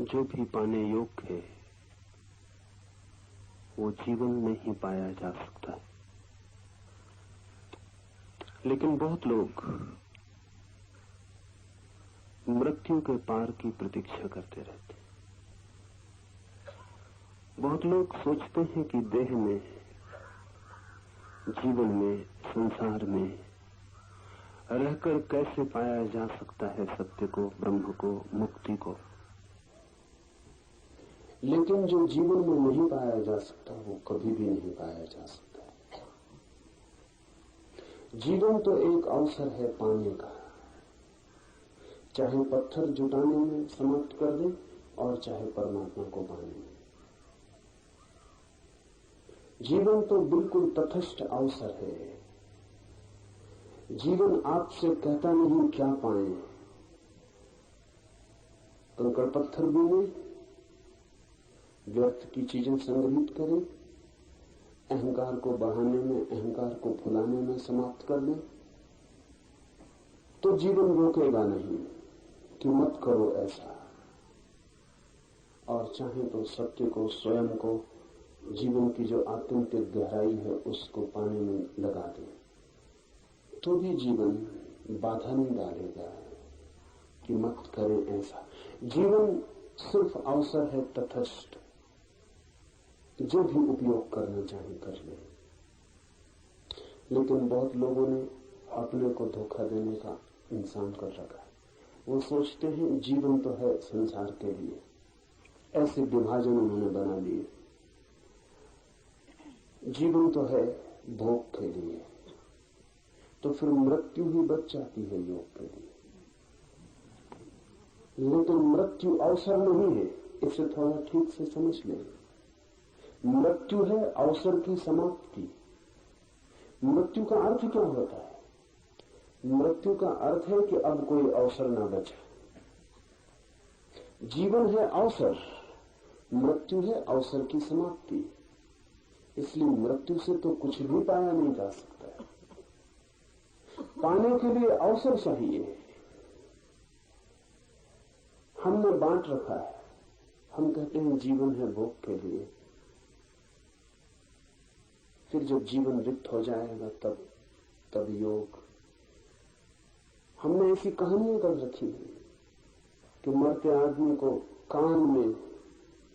जो भी पाने योग्य है वो जीवन में ही पाया जा सकता है। लेकिन बहुत लोग मृत्यु के पार की प्रतीक्षा करते रहते हैं। बहुत लोग सोचते हैं कि देह में, जीवन में, संसार में रहकर कैसे पाया जा सकता है सत्य को, ब्रह्म को, मुक्ति को। लेकिन जो जीवन में नहीं पाया जा सकता वो कभी भी नहीं पाया जा सकता। जीवन तो एक अवसर है पाने का, चाहे पत्थर जुटाने में समाप्त कर दे और चाहे परमात्मा को पाने में। जीवन तो बिल्कुल तटस्थ अवसर है। जीवन आपसे कहता नहीं क्या पाए। कंकड़ पत्थर बीने, व्यर्थ की चीजें संग्रहित करें, अहंकार को बढ़ाने में, अहंकार को फुलाने में समाप्त कर दें, तो जीवन रोकेगा नहीं कि मत करो ऐसा। और चाहे तो सत्य को, स्वयं को, जीवन की जो आत्यंतिक गहराई है उसको पाने में लगा दें, तो भी जीवन बाधा नहीं डालेगा कि मत करें ऐसा। जीवन सिर्फ अवसर है तटस्थ, जो भी उपयोग करना चाहे कर ले। लेकिन बहुत लोगों ने अपने को धोखा देने का इंसान कर रखा है। वो सोचते हैं जीवन तो है संसार के लिए, ऐसे विभाजन उन्होंने बना लिए। जीवन तो है भोग के लिए, तो फिर मृत्यु ही बच जाती है योग के लिए। लेकिन मृत्यु अवसर नहीं है, इसे थोड़ा ठीक से समझ लें। मृत्यु है अवसर की समाप्ति। मृत्यु का अर्थ क्या होता है? मृत्यु का अर्थ है कि अब कोई अवसर ना बचा। जीवन है अवसर, मृत्यु है अवसर की समाप्ति। इसलिए मृत्यु से तो कुछ भी पाया नहीं जा सकता। पाने के लिए अवसर चाहिए। हमने बांट रखा है। हम कहते हैं जीवन है भोग के लिए, फिर जब जीवन रिक्त हो जाएगा तब योग। हमने ऐसी कहानियां कर रखी है कि मरते आदमी को कान में,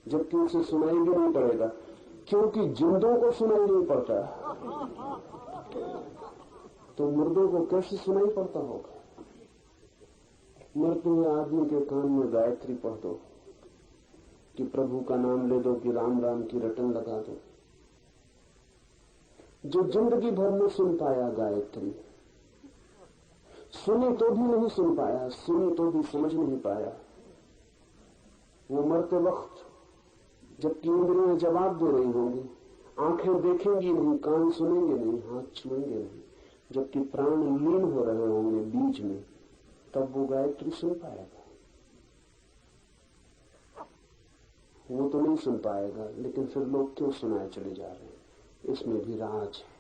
जबकि उसे सुनाई भी नहीं पड़ेगा, क्योंकि जिंदों को सुनाई नहीं पड़ता, तो मुर्दों को कैसे सुनाई पड़ता होगा। मरते हुए आदमी के कान में गायत्री पढ़ दो, कि प्रभु का नाम ले दो, कि राम राम की रटन लगा दो। जो जिंदगी भर में सुन पाया गायत्री, सुनी तो भी नहीं सुन पाया, सुनी तो भी समझ नहीं पाया, वो मरते वक्त जबकि इंद्रियां जवाब दे रही होंगी, आंखें देखेंगी नहीं, कान सुनेंगे नहीं, हाथ छुएंगे नहीं, जबकि प्राण लीन हो रहे होंगे बीज में, तब वो गायत्री सुन पाएगा। वो तो नहीं सुन पाएगा। लेकिन फिर लोग क्यों सुनाए चले जा रहे हैं? इसमें भी राज है।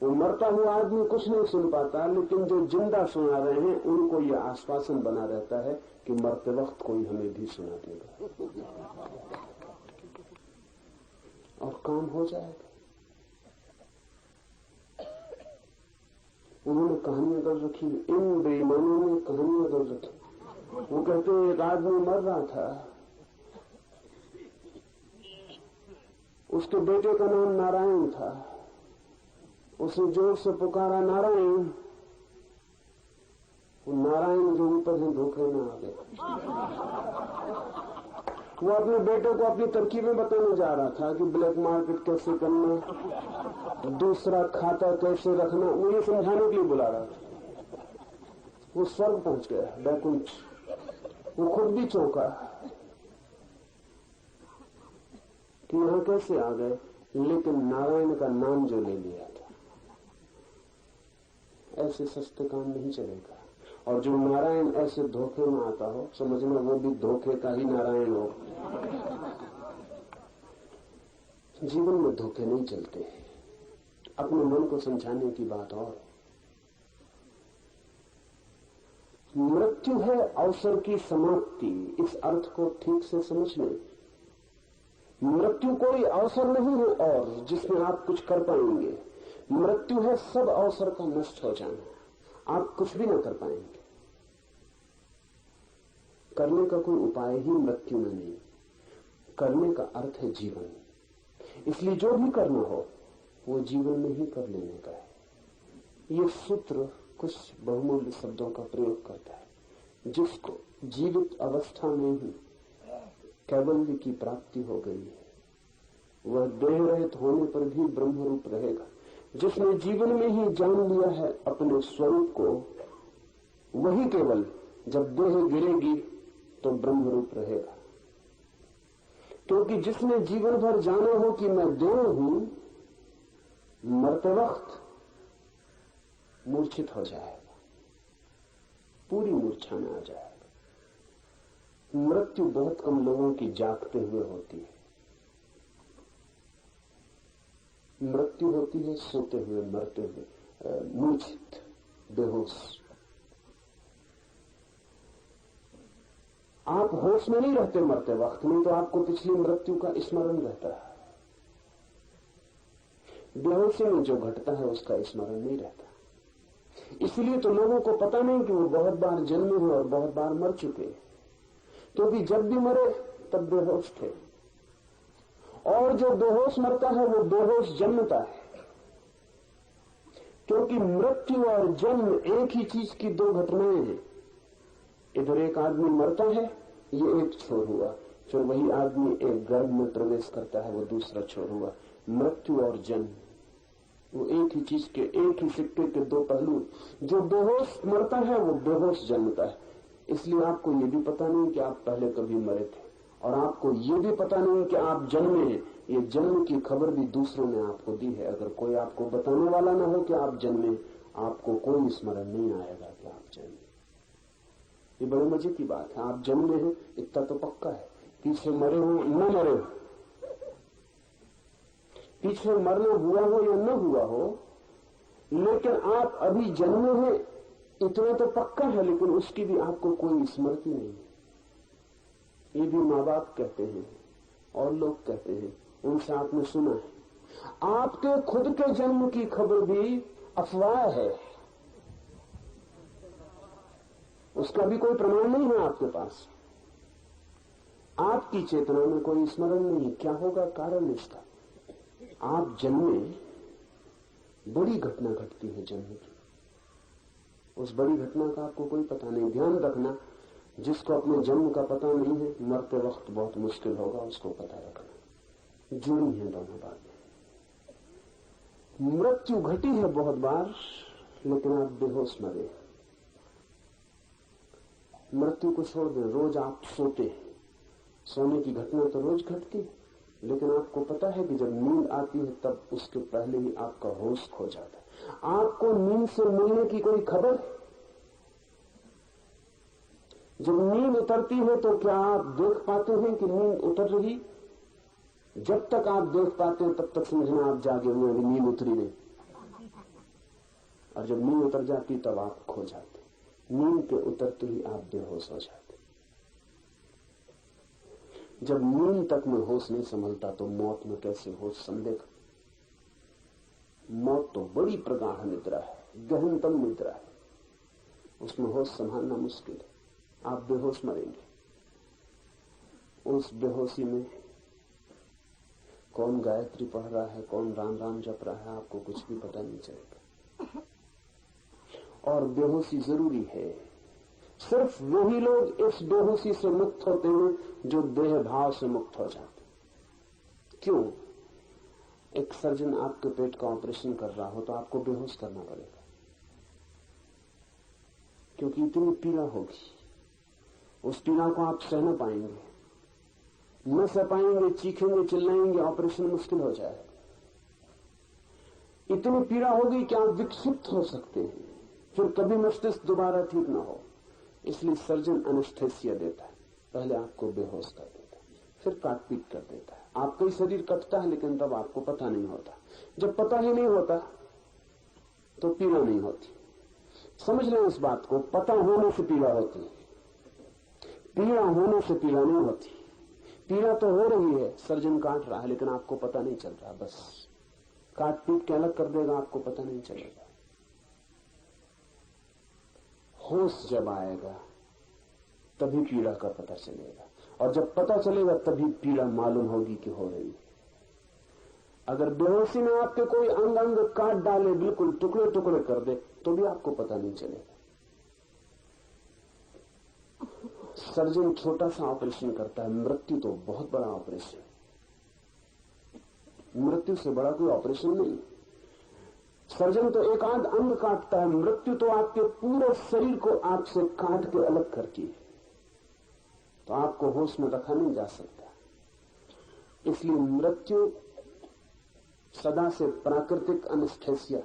वो मरता हुआ आदमी कुछ नहीं सुन पाता, लेकिन जो जिंदा सुना रहे हैं उनको यह आश्वासन बना रहता है कि मरते वक्त कोई हमें भी सुना देगा और काम हो जाएगा। उन्होंने कहानियां कर रखी, इन बेईमानों ने कहानियां कर रखी। वो कहते हैं एक आदमी मर रहा था, उसके बेटे का नाम नारायण था, उसने जोर से पुकारा नारायण। वो नारायण जो ऊपर से धोखे में आ गए। वो अपने बेटे को अपनी तरकीबें बताने जा रहा था कि ब्लैक मार्केट कैसे करना, दूसरा खाता कैसे रखना, वो ये समझाने के लिए बुला रहा था। वो स्वर्ग पहुंच गया, बैकुंठ। वो खुद भी चौंका कि यहां कैसे आ गए, लेकिन नारायण का नाम जो ले लिया था। ऐसे सस्ते काम नहीं चलेगा। और जो नारायण ऐसे धोखे में आता हो, समझना वो भी धोखे का ही नारायण हो। जीवन में धोखे नहीं चलते। अपने मन को समझाने की बात और। मृत्यु है अवसर की समाप्ति। इस अर्थ को ठीक से समझ लें। मृत्यु कोई अवसर नहीं है और जिसमें आप कुछ कर पाएंगे। मृत्यु है सब अवसर का नष्ट हो जाना। आप कुछ भी ना कर पाएंगे। करने का कोई उपाय ही मृत्यु में नहीं। करने का अर्थ है जीवन। इसलिए जो भी करना हो वो जीवन में ही कर लेने का है। ये सूत्र कुछ बहुमूल्य शब्दों का प्रयोग करता है। जिसको जीवित अवस्था में ही कैवल्य की प्राप्ति हो गई है, वह देह रहित होने पर भी ब्रह्म रूप रहेगा। जिसने जीवन में ही जान लिया है अपने स्वरूप को, वही केवल जब देह गिरेगी तो ब्रह्म रूप रहेगा। क्योंकि जिसने जीवन भर जाना हो कि मैं देह हूं, मरते वक्त मूर्छित हो जाएगा, पूरी मूर्छा में आ जाएगा। मृत्यु बहुत कम लोगों की जागते हुए होती है। मृत्यु होती है सोते हुए, मरते हुए, मूर्छित, बेहोश। आप होश में नहीं रहते मरते वक्त में, तो आपको पिछली मृत्यु का स्मरण रहता है। बेहोशी में जो घटता है उसका स्मरण नहीं रहता। इसलिए तो लोगों को पता नहीं कि वो बहुत बार जन्मे हुए और बहुत बार मर चुके, क्योंकि जब भी मरे तब बेहोश थे। और जो बेहोश मरता है वो बेहोश जन्मता है। क्योंकि मृत्यु और जन्म एक ही चीज की दो घटनाएं हैं। इधर एक आदमी मरता है, ये एक छोर हुआ, फिर वही आदमी एक गर्भ में प्रवेश करता है, वो दूसरा छोर हुआ। मृत्यु और जन्म वो एक ही चीज के, एक ही सिक्के के दो पहलू। जो बेहोश मरता है वो बेहोश जन्मता है। इसलिए आपको ये भी पता नहीं कि आप पहले कभी मरे थे, और आपको ये भी पता नहीं कि आप जन्मे हैं। ये जन्म की खबर भी दूसरों ने आपको दी है। अगर कोई आपको बताने वाला ना हो कि आप जन्मे, आपको कोई स्मरण नहीं आएगा कि आप जन्मे। ये बड़े मजे की बात है। आप जन्मे हैं इतना तो पक्का है, पीछे मरे हो न मरे हो, पीछे मरना हुआ हो या न हुआ हो, लेकिन आप अभी जन्मे हैं इतना तो पक्का है, लेकिन उसकी भी आपको कोई स्मृति नहीं है। ये भी माँ बाप कहते हैं और लोग कहते हैं, उनसे आपने सुना है। आपके खुद के जन्म की खबर भी अफवाह है, उसका भी कोई प्रमाण नहीं है आपके पास। आपकी चेतना में कोई स्मरण नहीं है। क्या होगा कारण इसका? आप जन्मे, बड़ी घटना घटती है जन्म की, उस बड़ी घटना का आपको कोई पता नहीं। ध्यान रखना, जिसको अपने जन्म का पता नहीं है, मरते वक्त बहुत मुश्किल होगा उसको पता रखना। जुड़ी है दोनों बातें। मृत्यु घटी है बहुत बार, लेकिन आप बेहोश मरे। मृत्यु को छोड़ दें, रोज आप सोते हैं, सोने की घटना तो रोज घटती है, लेकिन आपको पता है कि जब नींद आती है तब उसके पहले ही आपका होश खो जाता है। आपको नींद से मिलने की कोई खबर? जब नींद उतरती है तो क्या आप देख पाते हैं कि नींद उतर रही? जब तक आप देख पाते हैं तब तक समझना आप जागे हुए, नींद उतरी नहीं। और जब नींद उतर जाती तब आप खो जाते। नींद के उतरते ही आप बेहोश हो जाते। जब नींद तक में होश नहीं संभलता तो मौत में कैसे होश संभलेगा? मौत तो बड़ी प्रगाढ़ निद्रा है, गहनतम निद्रा है, उसमें होश संभालना मुश्किल है। आप बेहोश मरेंगे। उस बेहोशी में कौन गायत्री पढ़ रहा है, कौन राम राम जप रहा है, आपको कुछ भी पता नहीं चलेगा। और बेहोशी जरूरी है। सिर्फ वही लोग इस बेहोशी से मुक्त होते हैं जो देह भाव से मुक्त हो जाते। क्यों? एक सर्जन आपके पेट का ऑपरेशन कर रहा हो तो आपको बेहोश करना पड़ेगा, क्योंकि इतनी पीड़ा होगी। उस पीड़ा को आप सह न पाएंगे, न सह पाएंगे, चीखेंगे, चिल्लाएंगे, ऑपरेशन मुश्किल हो जाएगा। इतनी पीड़ा होगी कि आप विक्षिप्त हो सकते हैं, फिर कभी मस्तिष्क दोबारा ठीक ना हो। इसलिए सर्जन एनेस्थेसिया देता है, पहले आपको बेहोश कर देता है, फिर काट पीट कर देता है। आपका ही शरीर कटता है, लेकिन तब आपको पता नहीं होता। जब पता ही नहीं होता तो पीड़ा नहीं होती। समझ लें इस बात को, पता होने से पीड़ा होती है, पीड़ा होने से पीड़ा नहीं होती। पीड़ा तो हो रही है, सर्जन काट रहा है, लेकिन आपको पता नहीं चल रहा, बस काट पीट के अलग कर देगा, आपको पता नहीं चलेगा। होश जब आएगा तभी पीड़ा का पता चलेगा, और जब पता चलेगा तभी पीड़ा मालूम होगी कि हो रही है। अगर बेहोशी में आपके कोई अंग अंग काट डाले, बिल्कुल टुकड़े टुकड़े कर दे, तो भी आपको पता नहीं चलेगा। सर्जन छोटा सा ऑपरेशन करता है, मृत्यु तो बहुत बड़ा ऑपरेशन। मृत्यु से बड़ा कोई ऑपरेशन नहीं। सर्जन तो एक आध अंग काटता है, मृत्यु तो आपके पूरे शरीर को आपसे काट के अलग करती है, तो आपको होश में रखा नहीं जा सकता। इसलिए मृत्यु सदा से प्राकृतिक एनेस्थेसिया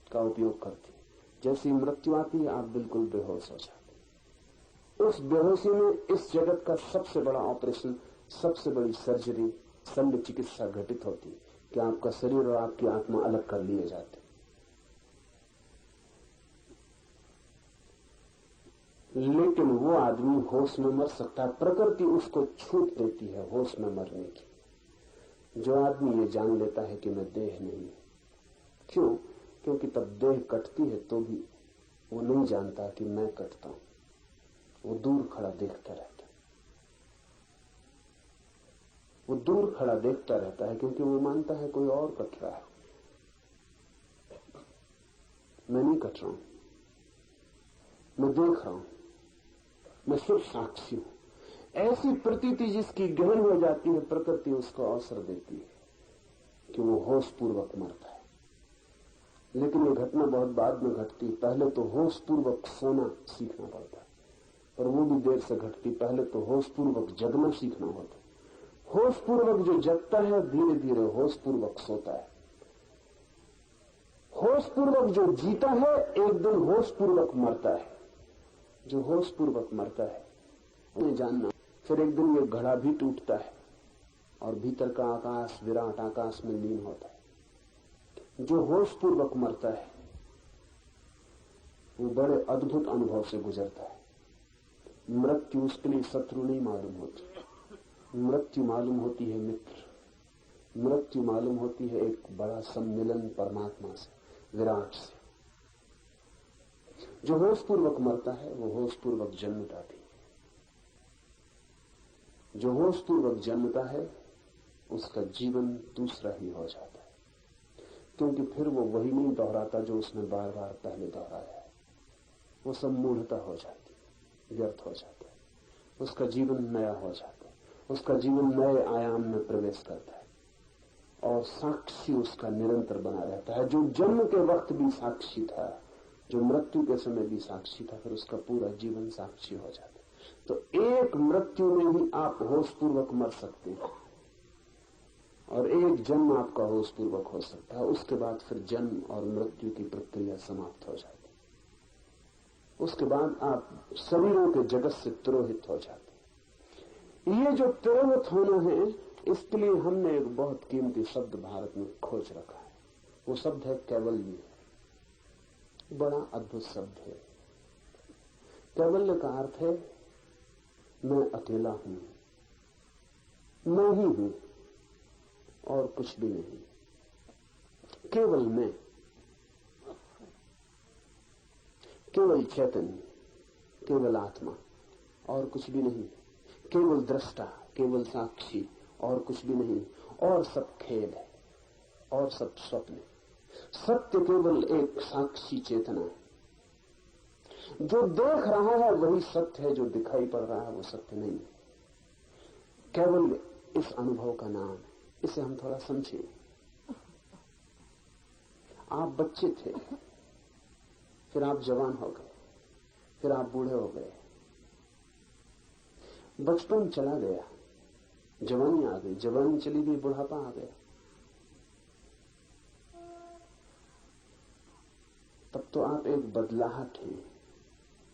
का उपयोग करती है। जैसी मृत्यु आती है आप बिल्कुल बेहोश हो जाते। उस बेहोशी में इस जगत का सबसे बड़ा ऑपरेशन, सबसे बड़ी सर्जरी, शल्य चिकित्सा घटित होती है कि आपका शरीर और आपकी आत्मा अलग कर लिए जाते। लेकिन वो आदमी होश में मर सकता है, प्रकृति उसको छूट देती है होश में मरने की। जो आदमी ये जान लेता है कि मैं देह नहीं। क्यों? क्योंकि तब देह कटती है तो भी वो नहीं जानता कि मैं कटता हूं, वो दूर खड़ा देखता रहता है। वो दूर खड़ा देखता रहता है क्योंकि वो मानता है कोई और कट रहा है, मैं नहीं कट रहा हूं, मैं देख रहा हूं, मैं सिर्फ साक्षी हूं। ऐसी प्रतीति जिसकी गहन हो जाती है, प्रकृति उसको अवसर देती है कि वो होश पूर्वक मरता है। लेकिन ये घटना बहुत बाद में घटती, पहले तो होश पूर्वक सोना सीखना पड़ता है, पर वो भी देर से घटती। पहले तो होश पूर्वक जगना सीखना होता है। होश पूर्वक जो जगता है धीरे धीरे होश पूर्वक सोता है। होश पूर्वक जो जीता है एक दिन होश पूर्वक मरता है। जो होश पूर्वक मरता है उन्हें जानना, फिर एक दिन ये घड़ा भी टूटता है और भीतर का आकाश विराट आकाश में लीन होता है। जो होश पूर्वक मरता है वो बड़े अद्भुत अनुभव से गुजरता है। मृत्यु उसके लिए शत्रु नहीं मालूम होती, मृत्यु मालूम होती है मित्र। मृत्यु मालूम होती है एक बड़ा सम्मिलन परमात्मा से, विराट से। जो होश पूर्वक मरता है वो होश पूर्वक जन्मता भी। जो होश पूर्वक जन्मता है उसका जीवन दूसरा ही हो जाता है, क्योंकि फिर वो वही नहीं दोहराता जो उसने बार बार पहले दोहराया है। वो सब मूढ़ता हो जाती, व्यर्थ हो जाता है, उसका जीवन नया हो जाता है, उसका जीवन नए आयाम में प्रवेश करता है और साक्षी उसका निरंतर बना रहता है। जो जन्म के वक्त भी साक्षी था, जो मृत्यु के समय भी साक्षी था, फिर उसका पूरा जीवन साक्षी हो जाता है। तो एक मृत्यु में ही आप होशपूर्वक मर सकते हैं और एक जन्म आपका होशपूर्वक हो सकता है। उसके बाद फिर जन्म और मृत्यु की प्रक्रिया समाप्त हो जाती है। उसके बाद आप शरीरों के जगत से तिरोहित हो जाते हैं। ये जो तिरोहित होना है, इसके लिए हमने एक बहुत कीमती शब्द भारत में खोज रखा है। वो शब्द है कैवल्य। बड़ा अद्भुत शब्द है। कैवल्य का अर्थ है मैं अकेला हूं, मैं ही हूं और कुछ भी नहीं, केवल मैं, केवल चैतन्य, केवल आत्मा और कुछ भी नहीं, केवल दृष्टा, केवल साक्षी और कुछ भी नहीं, और सब खेल है और सब स्वप्न है। सत्य केवल एक साक्षी चेतना है। जो देख रहा है वही सत्य है, जो दिखाई पड़ रहा है वो सत्य नहीं है। केवल इस अनुभव का नाम है। इसे हम थोड़ा समझें। आप बच्चे थे, फिर आप जवान हो गए, फिर आप बूढ़े हो गए, बचपन चला गया, जवानी आ गई, जवानी चली गई, बुढ़ापा आ गया। तब तो आप एक बदलाहट हैं।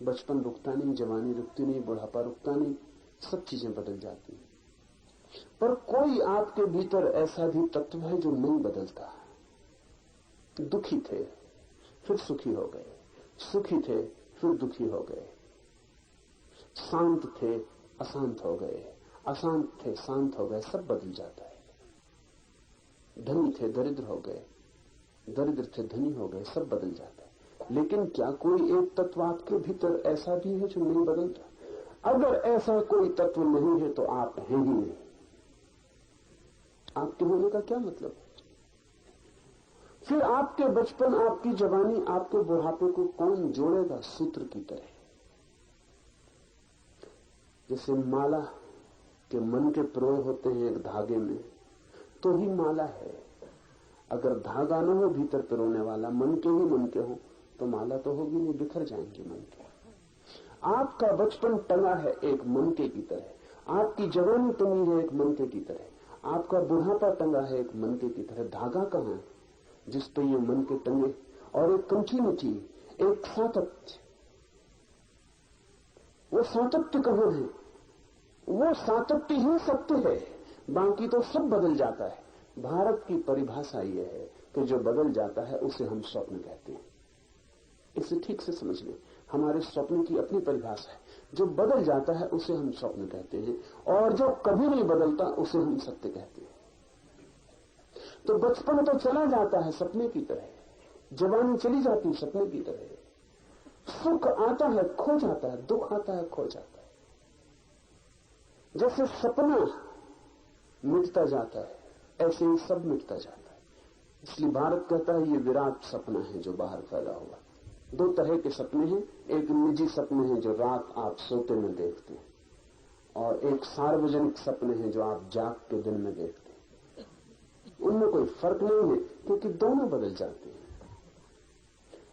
बचपन रुकता नहीं, जवानी रुकती नहीं, बुढ़ापा रुकता नहीं, सब चीजें बदल जाती हैं। पर कोई आपके भीतर ऐसा भी तत्व है जो नहीं बदलता। दुखी थे, फिर सुखी हो गए, सुखी थे फिर दुखी हो गए, शांत थे अशांत हो गए, अशांत थे शांत हो गए, सब बदल जाता है। धनी थे दरिद्र हो गए, दरिद्र थे धनी हो गए, सब बदल जाता है। लेकिन क्या कोई एक तत्व आपके भीतर ऐसा भी है जो नहीं बदलता? अगर ऐसा कोई तत्व नहीं है तो आप हैं ही नहीं। आपके होने का क्या मतलब है? फिर आपके बचपन, आपकी जवानी, आपके बुढ़ापे को कौन जोड़ेगा सूत्र की तरह? जैसे माला के मन के पिरोए होते हैं एक धागे में, तो ही माला है। अगर धागा न हो भीतर पिरोने वाला, मन के ही मन के हो, तो माला तो होगी नहीं, बिखर जाएंगे मन के। आपका बचपन टंगा है एक मनके की तरह, आपकी जवानी टंगी है एक मनके की तरह, आपका बुढ़ापा टंगा है एक मनके की तरह। धागा कहां है जिस पे ये मनके टंगे? और एक कंटिन्यूटी, एक सातत्य। वो सातत्य कहां है? वो सातत्य ही सत्य है, बाकी तो सब बदल जाता है। भारत की परिभाषा यह है कि जो बदल जाता है उसे हम स्वप्न कहते हैं। इसे ठीक से समझ लें, हमारे स्वप्न की अपनी परिभाषा है। जो बदल जाता है उसे हम स्वप्न कहते हैं, और जो कभी नहीं बदलता उसे हम सत्य कहते हैं। तो बचपन तो चला जाता है सपने की तरह, जवानी चली जाती है सपने की तरह, सुख आता है खो जाता है, दुख आता है खो जाता है। जैसे सपना मिटता जाता है ऐसे ही सब मिटता जाता है। इसलिए भारत कहता है ये विराट सपना है जो बाहर फैला हुआ। दो तरह के सपने हैं, एक निजी सपने हैं जो रात आप सोते में देखते हैं, और एक सार्वजनिक सपने हैं जो आप जाग के दिन में देखते हैं। उनमें कोई फर्क नहीं है क्योंकि दोनों बदल जाते हैं।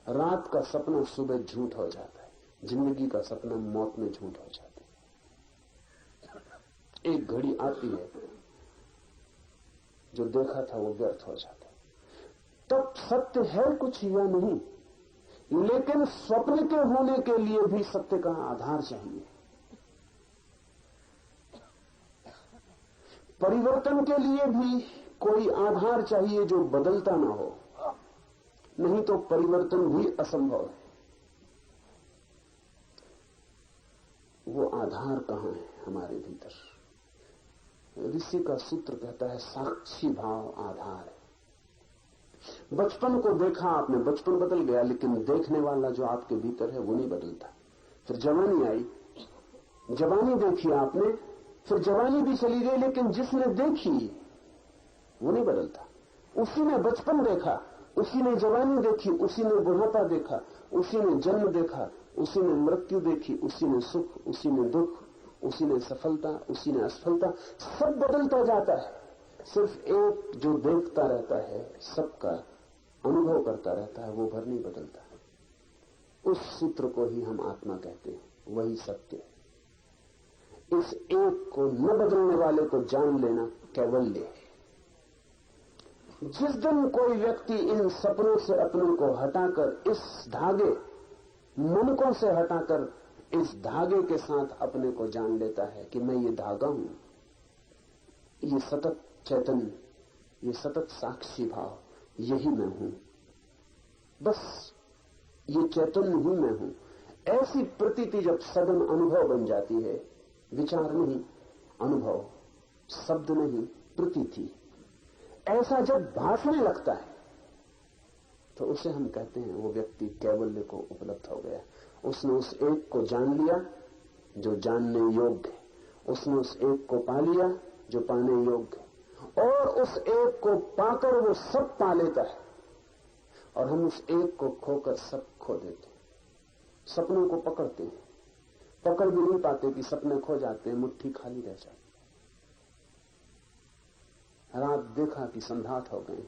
रात का सपना सुबह झूठ हो जाता है, जिंदगी का सपना मौत में झूठ हो जाता है। एक घड़ी आती है जो देखा था वो व्यर्थ हो जाता है। तब सत्य है कुछ या नहीं, लेकिन स्वप्न के होने के लिए भी सत्य का आधार चाहिए। परिवर्तन के लिए भी कोई आधार चाहिए जो बदलता ना हो, नहीं तो परिवर्तन भी असंभव है। वो आधार कहां है हमारे भीतर? ऋषि का सूत्र कहता है साक्षी भाव आधार है। बचपन को देखा आपने, बचपन बदल गया, लेकिन देखने वाला जो आपके भीतर है वो नहीं बदलता। फिर जवानी आई, जवानी देखी आपने, फिर जवानी भी चली गई, लेकिन जिसने देखी वो नहीं बदलता। उसी ने बचपन देखा, उसी ने जवानी देखी, उसी ने बुढ़ापा देखा, उसी ने जन्म देखा, उसी ने मृत्यु देखी, उसी ने सुख, उसी ने दुख, उसी ने सफलता, उसी ने असफलता। सब बदलता जाता है, सिर्फ एक जो देखता रहता है, सबका अनुभव करता रहता है, वो भर नहीं बदलता। उस सूत्र को ही हम आत्मा कहते हैं, वही सत्य है। इस एक को न बदलने वाले को जान लेना कैवल्य है। जिस दिन कोई व्यक्ति इन सपनों से अपने को हटाकर, इस धागे मनकों से हटाकर इस धागे के साथ अपने को जान लेता है कि मैं ये धागा हूं, ये सतत चैतन्य, ये सतत साक्षी भाव, यही मैं हूं, बस ये चैतन्य ही मैं हूं, ऐसी प्रतीति जब सघन अनुभव बन जाती है, विचार नहीं अनुभव, शब्द नहीं प्रतीति, ऐसा जब भासने लगता है तो उसे हम कहते हैं वो व्यक्ति कैवल्य को उपलब्ध हो गया। उसने उस एक को जान लिया जो जानने योग्य है, उसने उस एक को पा लिया जो पाने योग्य है, और उस एक को पाकर वो सब पा लेता है, और हम उस एक को खोकर सब खो देते हैं। सपनों को पकड़ते हैं, पकड़ भी नहीं पाते कि सपने खो जाते हैं, मुट्ठी खाली रह जाती। रात देखा कि संध्यात हो गए,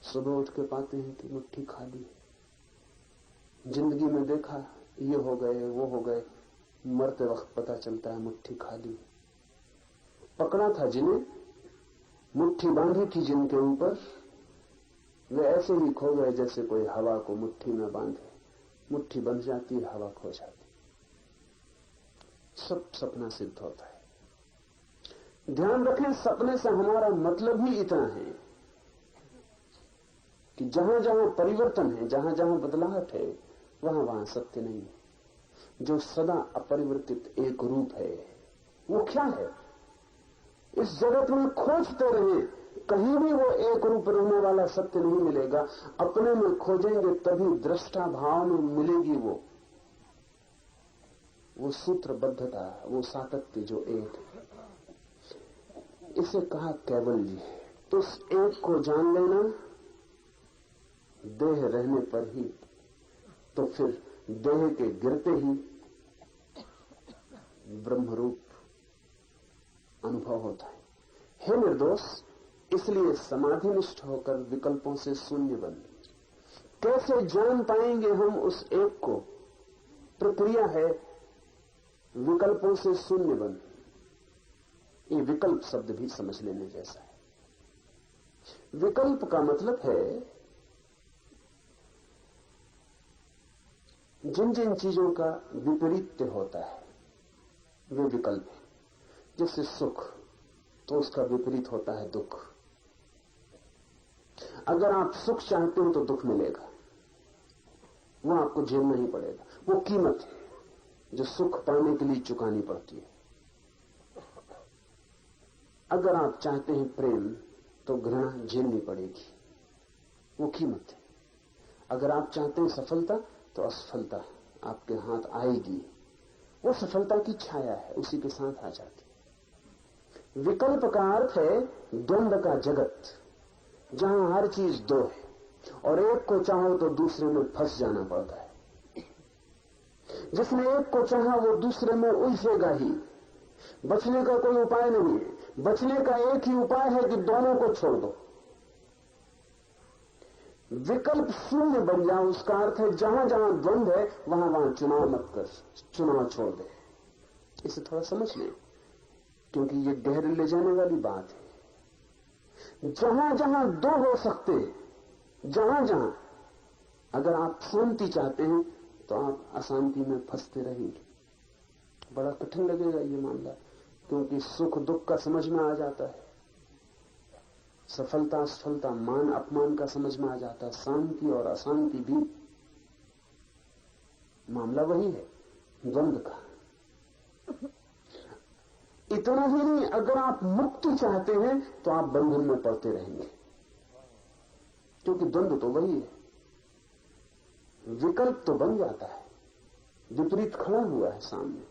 सुबह उठ के पाते हैं कि मुट्ठी खाली है। जिंदगी में देखा ये हो गए वो हो गए, मरते वक्त पता चलता है मुट्ठी खाली। पकड़ा था जिन्हें, मुट्ठी बांधी थी जिनके ऊपर, वे ऐसे ही खो गए जैसे कोई हवा को मुट्ठी में बांधे, मुट्ठी बंध जाती है, हवा खो जाती। सब सपना सिद्ध होता है। ध्यान रखें, सपने से हमारा मतलब ही इतना है कि जहां जहां परिवर्तन है, जहां जहां बदलाहट है, वहां वहां सत्य नहीं है। जो सदा अपरिवर्तित एक रूप है, वो क्या है? इस जगत में खोजते रहे, कहीं भी वो एक रूप रहने वाला सत्य नहीं मिलेगा। अपने में खोजेंगे तभी दृष्टा भाव में मिलेगी वो सूत्रबद्धता, वो सातत्य जो एक है। इसे कहा कैवल्य। तो उस एक को जान लेना देह रहने पर ही, तो फिर देह के गिरते ही ब्रह्मरूप अनुभव होता है। हे निर्दोष, इसलिए समाधिनिष्ठ होकर विकल्पों से शून्य बन। कैसे जान पाएंगे हम उस एक को? प्रक्रिया है विकल्पों से शून्य बन। ये विकल्प शब्द भी समझ लेने जैसा है। विकल्प का मतलब है जिन जिन चीजों का विपरीत होता है वे विकल्प है। जैसे सुख, तो उसका विपरीत होता है दुख। अगर आप सुख चाहते हो तो दुख मिलेगा, वो आपको झेलना ही पड़ेगा। वो कीमत है जो सुख पाने के लिए चुकानी पड़ती है। अगर आप चाहते हैं प्रेम, तो घृणा झेलनी पड़ेगी, वो कीमत है। अगर आप चाहते हैं सफलता, तो असफलता आपके हाथ आएगी, वो सफलता की छाया है, उसी के साथ आ जाती। विकल्प का अर्थ है द्वंद्व का जगत, जहां हर चीज दो है और एक को चाहो तो दूसरे में फंस जाना पड़ता है। जिसने एक को चाहा वो दूसरे में उलझेगा ही, बचने का कोई उपाय नहीं है। बचने का एक ही उपाय है कि दोनों को छोड़ दो। विकल्प शून्य बन जाओ, उसका अर्थ है जहां जहां द्वंद्व है वहां वहां चुनाव मत कर, चुनाव छोड़ दे। इसे थोड़ा समझ लें, क्योंकि ये गहरे ले जाने वाली बात है। जहां जहां दो हो सकते, जहां जहां, अगर आप शांति चाहते हैं तो आप अशांति में फंसते रहेंगे। बड़ा कठिन लगेगा ये मामला, क्योंकि सुख दुख का समझ में आ जाता है, सफलता असफलता, मान अपमान का समझ में आ जाता है, शांति और अशांति भी। मामला वही है द्वंद्व का। इतना ही नहीं, अगर आप मुक्ति चाहते हैं तो आप बंधन में पड़ते रहेंगे, क्योंकि द्वंद्व तो वही है। विकल्प तो बन जाता है, विपरीत खड़ा हुआ है सामने।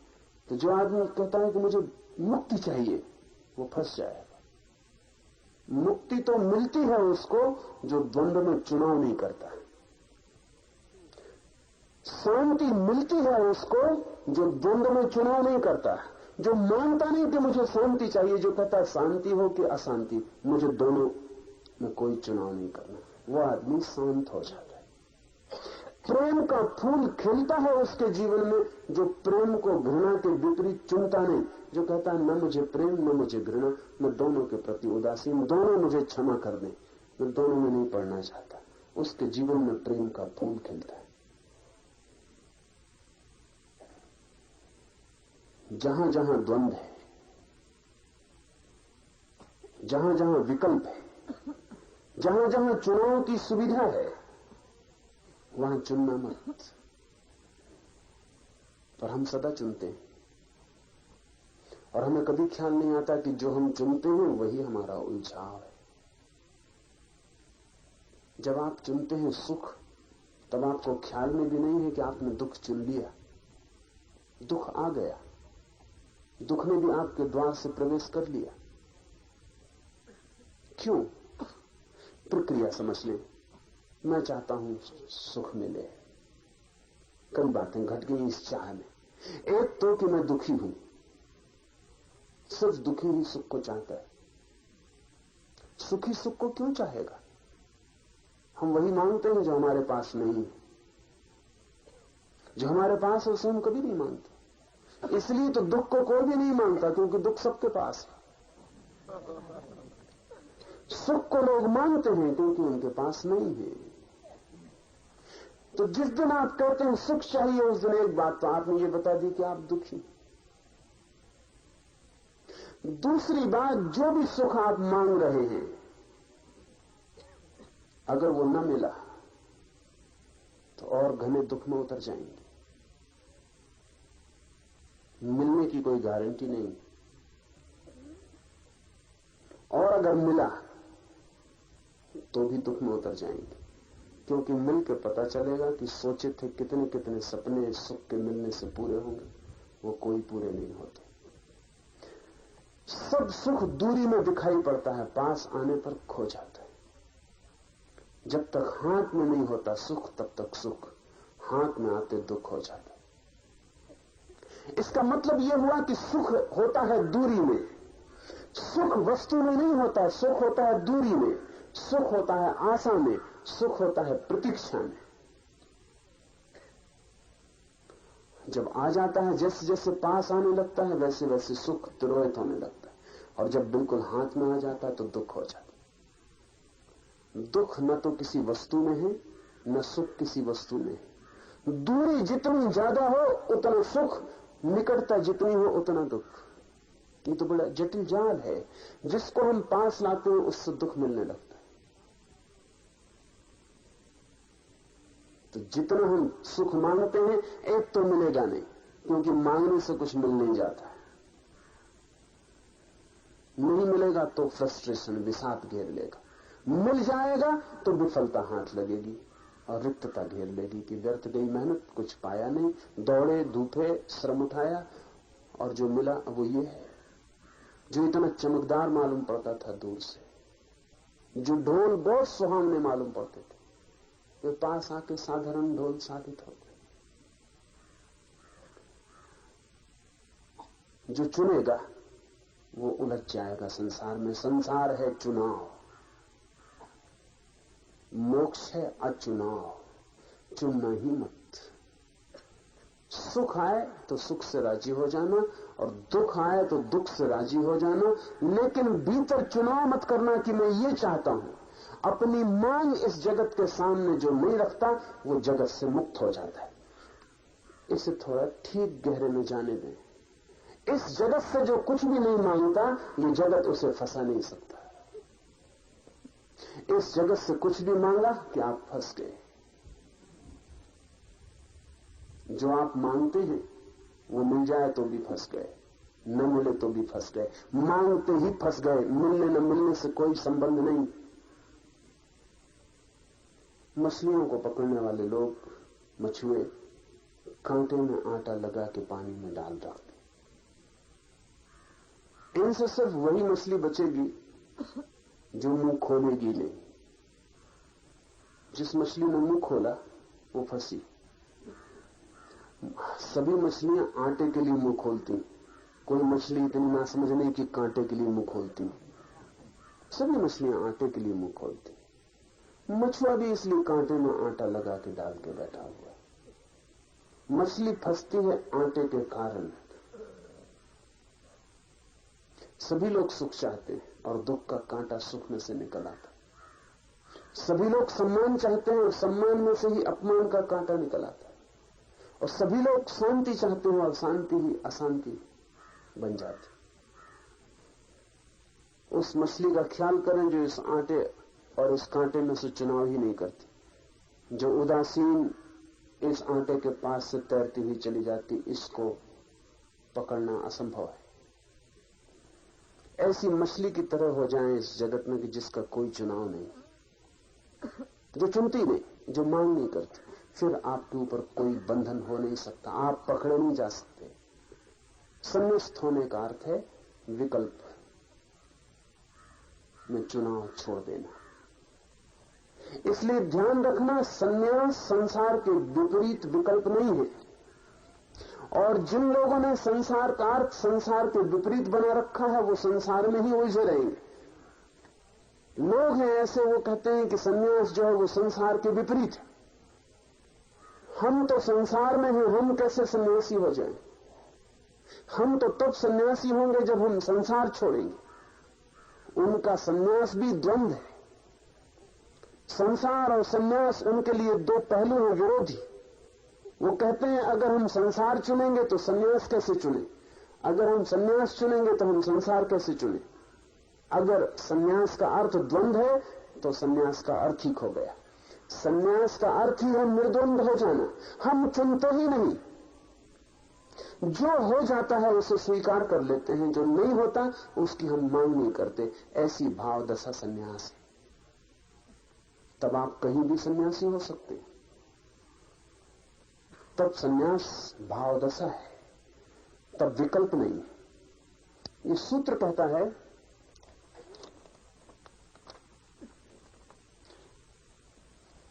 तो जो आदमी कहता है कि मुझे मुक्ति चाहिए, वो फंस जाएगा। मुक्ति तो मिलती है उसको जो द्वंद्व में चुनाव नहीं करता। शांति मिलती है उसको जो द्वंद्व में चुनाव नहीं करता, जो मानता नहीं कि मुझे शांति चाहिए, जो कहता है शांति हो कि अशांति, मुझे दोनों में कोई चुनाव नहीं करना, वो आदमी शांत हो जाता है। प्रेम का फूल खिलता है उसके जीवन में जो प्रेम को घृणा के विपरीत चुनता नहीं, जो कहता है न मुझे प्रेम न मुझे घृणा, मैं दोनों के प्रति उदासीन, दोनों मुझे क्षमा कर दें, मैं दोनों में नहीं पड़ना चाहता। उसके जीवन में प्रेम का फूल खिलता है। जहां जहां द्वंद्व है, जहां जहां विकल्प है, जहां जहां चुनाव की सुविधा है, वहां चुनना मत। पर हम सदा चुनते हैं और हमें कभी ख्याल नहीं आता कि जो हम चुनते हैं वही हमारा उलझाव है। जब आप चुनते हैं सुख, तब आपको ख्याल में भी नहीं है कि आपने दुख चुन लिया। दुख आ गया, दुख ने भी आपके द्वार से प्रवेश कर लिया। क्यों? प्रक्रिया समझ लें। मैं चाहता हूं सुख मिले, कई बातें घट गई इस चाह में। एक तो कि मैं दुखी हूं, सिर्फ दुखी ही सुख को चाहता है। सुखी सुख को क्यों चाहेगा? हम वही मांगते हैं जो हमारे पास नहीं है। जो हमारे पास है उसे हम कभी नहीं मांगते। इसलिए तो दुख को कोई भी नहीं मांगता, क्योंकि दुख सबके पास है। सुख को लोग मांगते हैं क्योंकि उनके पास नहीं है। तो जिस दिन आप कहते हैं सुख चाहिए, उस दिन एक बात तो आपने ये बता दी कि आप दुखी। दूसरी बात, जो भी सुख आप मांग रहे हैं अगर वो न मिला तो और घने दुख में उतर जाएंगे। मिलने की कोई गारंटी नहीं, और अगर मिला तो भी दुख में उतर जाएंगे, क्योंकि मिलकर पता चलेगा कि सोचे थे कितने कितने सपने सुख के मिलने से पूरे होंगे, वो कोई पूरे नहीं होते। सब सुख दूरी में दिखाई पड़ता है, पास आने पर खो जाता है। जब तक हाथ में नहीं होता सुख तब तक सुख, हाथ में आते दुख हो जाता है। इसका मतलब यह हुआ कि सुख होता है दूरी में। सुख वस्तु में नहीं होता, सुख होता है दूरी में, सुख होता है आशा में, सुख होता है प्रतीक्षा में। जब आ जाता है, जैसे जैसे पास आने लगता है वैसे वैसे सुख तिरोहित होने लगता है, और जब बिल्कुल हाथ में आ जाता है तो दुख हो जाता है। दुख न तो किसी वस्तु में है, न सुख किसी वस्तु में है। दूरी जितनी ज्यादा हो उतना सुख, निकटता जितनी हो उतना दुख। ये तो बड़ा जटिल जाल है। जिसको हम पास लाते हैं उससे दुख मिलने लगता है। तो जितना हम सुख मांगते हैं एक तो मिलेगा नहीं, क्योंकि मांगने से कुछ मिल नहीं जाता। नहीं मिलेगा तो फ्रस्ट्रेशन, विषाद घेर लेगा। मिल जाएगा तो विफलता हाथ लगेगी और रिक्तता घेर लेगी कि व्यर्थ गई मेहनत, कुछ पाया नहीं, दौड़े धूपे श्रम उठाया और जो मिला वो ये है। जो इतना चमकदार मालूम पड़ता था दूर से, जो ढोल बहुत सुहावने मालूम पड़ते थे, वे पास आके साधारण ढोल साबित हो गए। जो चुनेगा वो उलझ जाएगा संसार में। संसार है चुनाव, मोक्ष है अचुनाव। चुनना ही मत। सुख आए तो सुख से राजी हो जाना, और दुख आए तो दुख से राजी हो जाना, लेकिन भीतर चुनाव मत करना कि मैं ये चाहता हूं। अपनी मांग इस जगत के सामने जो नहीं रखता वो जगत से मुक्त हो जाता है। इसे थोड़ा ठीक गहरे में जाने दें। इस जगत से जो कुछ भी नहीं मांगता, ये जगत उसे फंसा नहीं सकता। इस जगत से कुछ भी मांगा कि आप फंस गए। जो आप मांगते हैं वो मिल जाए तो भी फंस गए, न मिले तो भी फंस गए। मांगते ही फंस गए, मिलने न मिलने से कोई संबंध नहीं। मछलियों को पकड़ने वाले लोग मछुए कांटे में आटा लगा के पानी में डाल डालते। इनसे सिर्फ वही मछली बचेगी जो मुंह खोलेगी नहीं। जिस मछली ने मुंह खोला वो फंसी। सभी मछलियां आटे के लिए मुंह खोलती, कोई मछली इतनी ना समझ नहीं कि कांटे के लिए मुंह खोलती। सभी मछलियां आटे के लिए मुंह खोलती। मछुआ भी इसलिए कांटे में आटा लगा के डाल के बैठा हुआ। मछली फंसती है आटे के कारण। सभी लोग सुख चाहते हैं और दुख का कांटा सुख में से निकल आता। सभी लोग सम्मान चाहते हैं और सम्मान में से ही अपमान का कांटा निकल आता है। और सभी लोग शांति चाहते हैं और शांति ही अशांति बन जाती। उस मछली का ख्याल करें जो इस आटे और इस कांटे में से चुनाव ही नहीं करती, जो उदासीन इस आटे के पास से तैरती हुई चली जाती। इसको पकड़ना असंभव है। ऐसी मछली की तरह हो जाएं इस जगत में कि जिसका कोई चुनाव नहीं, जो चुनती नहीं, जो मांग नहीं करती। फिर आपके ऊपर कोई बंधन हो नहीं सकता, आप पकड़े नहीं जा सकते। संन्यास्त होने का अर्थ है विकल्प में चुनाव छोड़ देना। इसलिए ध्यान रखना, संन्यास संसार के विपरीत विकल्प नहीं है। और जिन लोगों ने संसार का अर्थ संसार के विपरीत बना रखा है वो संसार में ही उलझे रहेंगे। लोग हैं ऐसे, वो कहते हैं कि संन्यास जो है वो संसार के विपरीत है। हम तो संसार में हैं, हम कैसे सन्यासी हो जाएं? हम तो तब सन्यासी होंगे जब हम संसार छोड़ेंगे। उनका सन्यास भी द्वंद्व है। संसार और सन्यास उनके लिए दो पहलू हैं, विरोधी। वो कहते हैं अगर हम संसार चुनेंगे तो सन्यास कैसे चुने, अगर हम सन्यास चुनेंगे तो हम संसार कैसे चुने। अगर सन्यास का अर्थ द्वंद्व है तो सन्यास का अर्थ ही खो गया। सन्यास का अर्थ ही है निर्द्वंद हो जाना। हम चुनते ही नहीं, जो हो जाता है उसे स्वीकार कर लेते हैं, जो नहीं होता उसकी हम मांग नहीं करते। ऐसी भाव दशा सन्यास है। तब आप कहीं भी सन्यासी हो सकते हैं। तब सन्यास भाव दशा है, तब विकल्प नहीं। ये सूत्र कहता है,